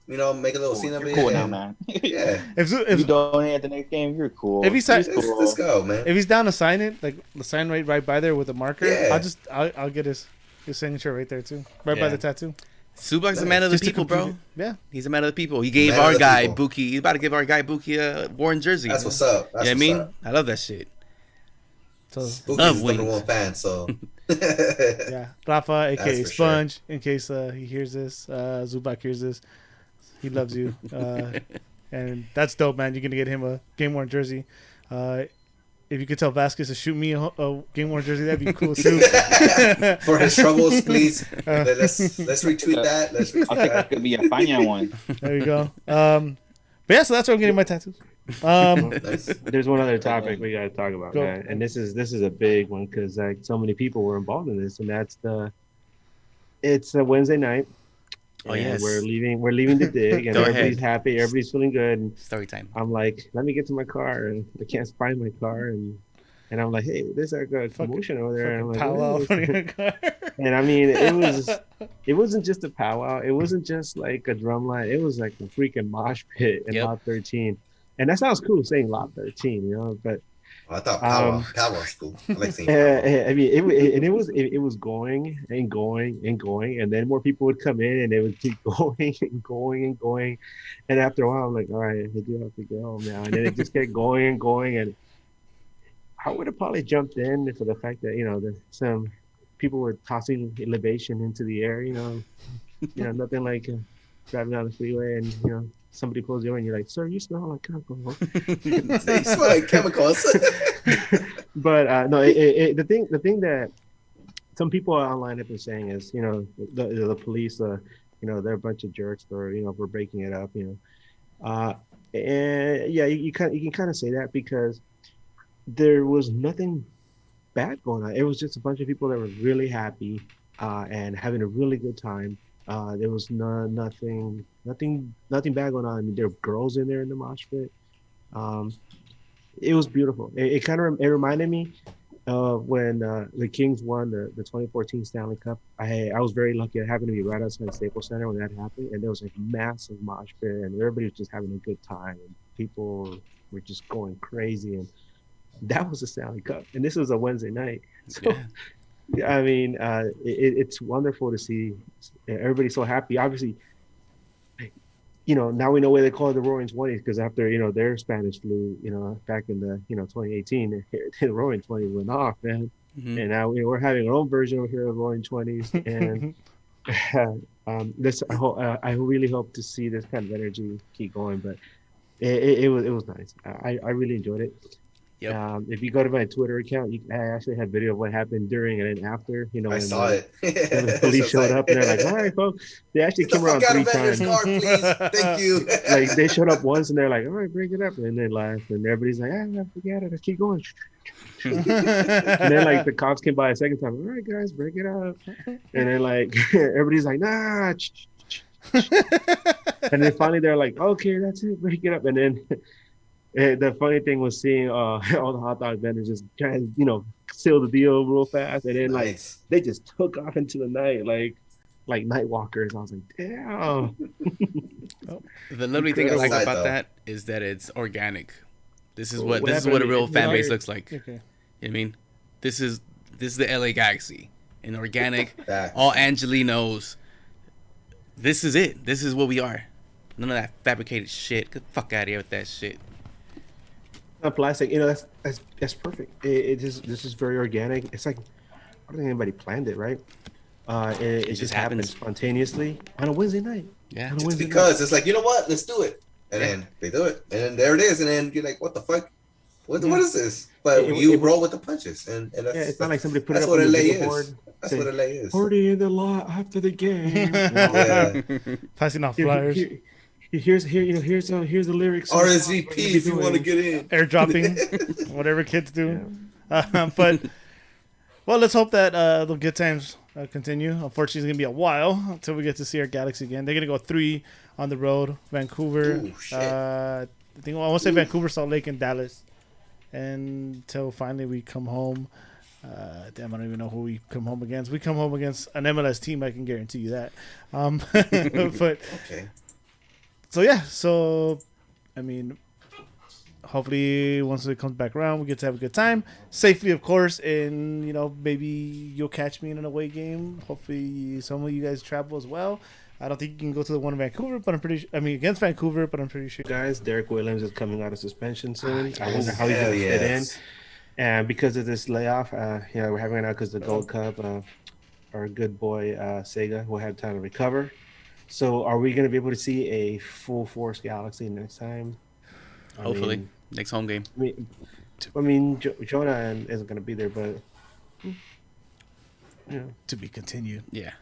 make a little scene of You're it. cool now, and- man. Yeah, If You donate at the next game, you're cool. If he signs- let's go, man. if he's down to sign it, like the sign right by there with a marker, Yeah. I'll get his signature right there too, right by Yeah. the tattoo. Subak's a man of the Just to people, complete bro. it. Yeah. He's a man of the people. He gave Man of our the guy people. Buki. He's about to give our guy Buki a worn jersey. That's what's up. That's You know what I mean? what's up. I love that shit. So Spooky's Love number wings. one fan, so yeah, Rafa, aka That's for Sponge, in case he hears this, Zubak hears this, he loves you, and that's dope, man. You're gonna get him a game worn jersey. If you could tell Vasquez to shoot me a game worn jersey, that'd be cool too. for his troubles, please. Let's retweet that. Let's retweet I think that. that could be a Fania one. There you go. But yeah, so that's where I'm getting my tattoos. Nice. There's one other topic we got to talk about, Go. man. And this is a big one because like so many people were involved in this, and it's a Wednesday night. Oh, and yes. we're leaving the dig, and Go everybody's ahead. happy, everybody's feeling good. And Story time. I'm like, let me get to my car, and I can't find my car, and I'm like, hey, there's like a commotion over there. And I'm like, Powwow what is in this? your car. And I mean, it wasn't just a powwow. It wasn't just like a drum line. It was like a freaking mosh pit in Yep. Lot 13. And that sounds cool saying Lot 13, but I thought power school. I like saying I mean, it was going and going and going, and then more people would come in, and they would keep going and going and going. And after a while, I'm like, all right, I do have to go now. And then it just kept going and going, and I would have probably jumped in for the fact that some people were tossing libation into the air. Nothing like driving down the freeway and somebody pulls you over and you're like, sir, you smell like alcohol. They smell like chemicals. But no, the thing that some people online have been saying is, the police, they're a bunch of jerks for breaking it up, and yeah, you can kind of say that because there was nothing bad going on. It was just a bunch of people that were really happy and having a really good time. There was nothing bad going on. I mean, there were girls in there in the mosh pit. It was beautiful. It reminded me of when the Kings won the 2014 Stanley Cup. I was very lucky. I happened to be right outside Staples Center when that happened, and there was a massive mosh pit, and everybody was just having a good time, and people were just going crazy. And that was the Stanley Cup, and this was a Wednesday night. So, I mean, it's wonderful to see everybody so happy. Obviously, now we know why they call it the Roaring 20s, because after, their Spanish flu, back in the, 2018, the Roaring 20s went off, man. Mm-hmm. And now we're having our own version over here of Roaring 20s. And I really hope to see this kind of energy keep going, but it was nice. I really enjoyed it. Yep. If you go to my Twitter account, I actually have video of what happened during and then after. I when saw it. when the police showed up, and they're like, "All right, folks." They actually Get the came around fuck out 3 of Bender's times. car, please. Thank you. Like they showed up once, and they're like, "All right, break it up," and then left, and everybody's like, "Forget it, let's keep going." And then like the cops came by a second time. All right, guys, break it up. And then like everybody's like, "Nah." And then finally they're like, "Okay, that's it, break it up." And then the funny thing was seeing all the hot dog vendors just trying to, seal the deal real fast, and then like Nice. they just took off into the night like night walkers. I was like, damn. The lovely thing I like Incredible. about Though. that is that it's organic. This is What what a happened? real fan base Right. looks like. Okay. You know what I mean, this is the LA Galaxy, an organic, Facts. all Angelinos. This is it. This is what we are. None of that fabricated shit. Get the fuck out of here with that shit. Not plastic, that's perfect. This is very organic. It's like I don't think anybody planned it, right? It just happened happens. spontaneously on a Wednesday night. Yeah. On a It's Wednesday because it's like, you know what? Let's do it. And Yeah. then they do it. And then there it is. And then you're like, what the fuck? What is this? But you roll with the punches. And that's, Yeah, it's not like somebody put it that's up what on the LA video is. board. That's Say, what LA is. Party in the lot after the game. Yeah. Passing off flyers, Here's the lyrics. RSVP if you want to get in. airdropping, whatever kids do. But well, let's hope that the good times continue. Unfortunately, it's gonna be a while until we get to see our Galaxy again. They're gonna go 3 on the road: Vancouver. Ooh, shit. I want to say Vancouver, Salt Lake, and Dallas. Until finally we come home. Damn, I don't even know who we come home against. We come home against an MLS team. I can guarantee you that. But Okay. yeah, so I mean, hopefully once it comes back around, we get to have a good time safely, of course, and maybe you'll catch me in an away game. Hopefully, some of you guys travel as well. I don't think you can go to the one in Vancouver, but I'm pretty sure. I mean, against Vancouver, but I'm pretty sure. Guys, Derek Williams is coming out of suspension soon. I wonder how he's going to fit in. And because of this layoff, we're having it out because the Gold Cup, our good boy Sega will have time to recover. So, are we going to be able to see a full force Galaxy next time? Hopefully, next home game. I mean, Jonah isn't going to be there, but to be continued. Yeah.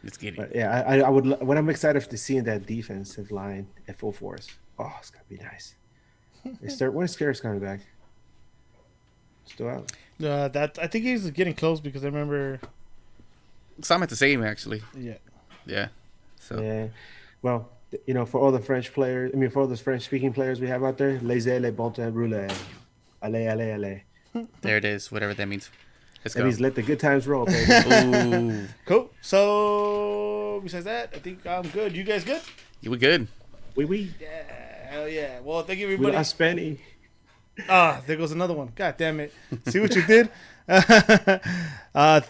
Let's get it. But yeah, I would. What I'm excited to see in that defensive line at full force. Oh, it's gonna be nice. When is Scarce coming back? Still out? That I think he's getting close because I remember. So I'm at the same actually. Yeah. Yeah. So. Yeah. Well, for all the French players, for all those French-speaking players we have out there, laissez-les bon temps rouler. Allez, allez, allez. There it is. Whatever that means. Let's That go. means let the good times roll, baby. Ooh. Cool. So besides that, I think I'm good. You guys good? You were good. Oui. Yeah. Hell yeah. Well, thank you We everybody. lost Spenny. There goes another one. God damn it. See what you did?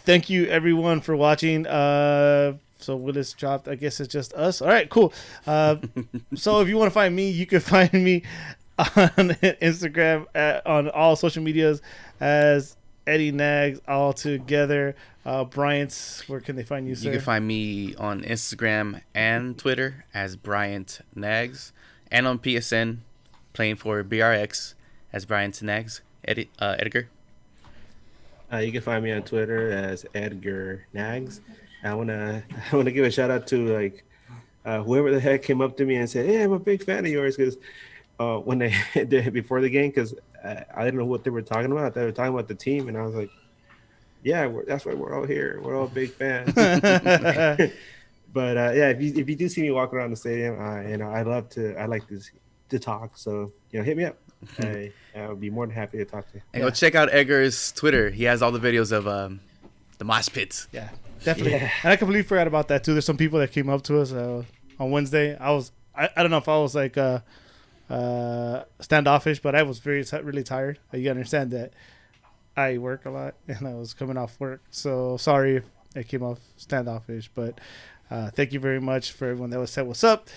Thank you everyone for watching. So Willis dropped. I guess it's just us. All right, cool. So if you want to find me, you can find me on Instagram on all social medias as Eddie Nags all together. Bryant, where can they find you, sir? You can find me on Instagram and Twitter as Bryant Nags, and on PSN playing for BRX as Bryant Nags. Edgar. You can find me on Twitter as Edgar Nags. I wanna give a shout out to whoever the heck came up to me and said, "Hey, I'm a big fan of yours," because when they did before the game, because I didn't know what they were talking about. They were talking about the team, and I was like, "Yeah, that's why we're all here. We're all big fans." But yeah, if you do see me walk around the stadium, I like to talk. So hit me up. I'll be more than happy to talk to you. And go check out Edgar's Twitter. He has all the videos of the mosh pits. Yeah, definitely. Yeah. And I completely forgot about that too. There's some people that came up to us on Wednesday. I don't know if I was like standoffish, but I was really tired. You gotta understand that I work a lot and I was coming off work, so sorry if I came off standoffish, but thank you very much for everyone that was said what's up.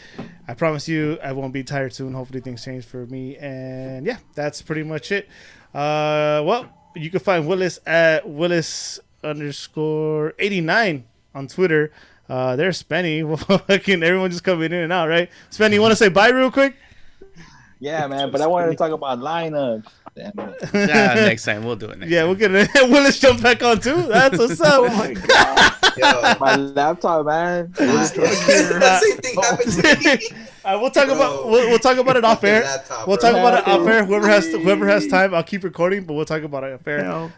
I promise you I won't be tired soon. Hopefully things change for me, and yeah, that's pretty much it. Well, you can find Willis at Willis_89 on Twitter. There's Spenny. Everyone just coming in and out, right? Spenny, you want to say bye real quick? Yeah, man. But I wanted to talk about lineups. Damn it. Next time we'll do it. Yeah, we'll get it. Willis jump back on too. That's what's up. Oh my god. Yo, My laptop, man. the same thing happened to me. We'll talk about we'll talk about it off air. We'll talk about it off air. Whoever has time, I'll keep recording, but we'll talk about it off air.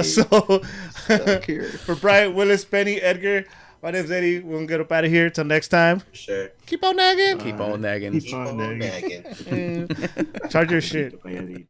So for Brian, Willis, Penny, Edgar, my name's Eddie. We're gonna get up out of here. Till next time. Sure. Keep on nagging. Keep on nagging. Keep on nagging. Charge your shit. Eddie.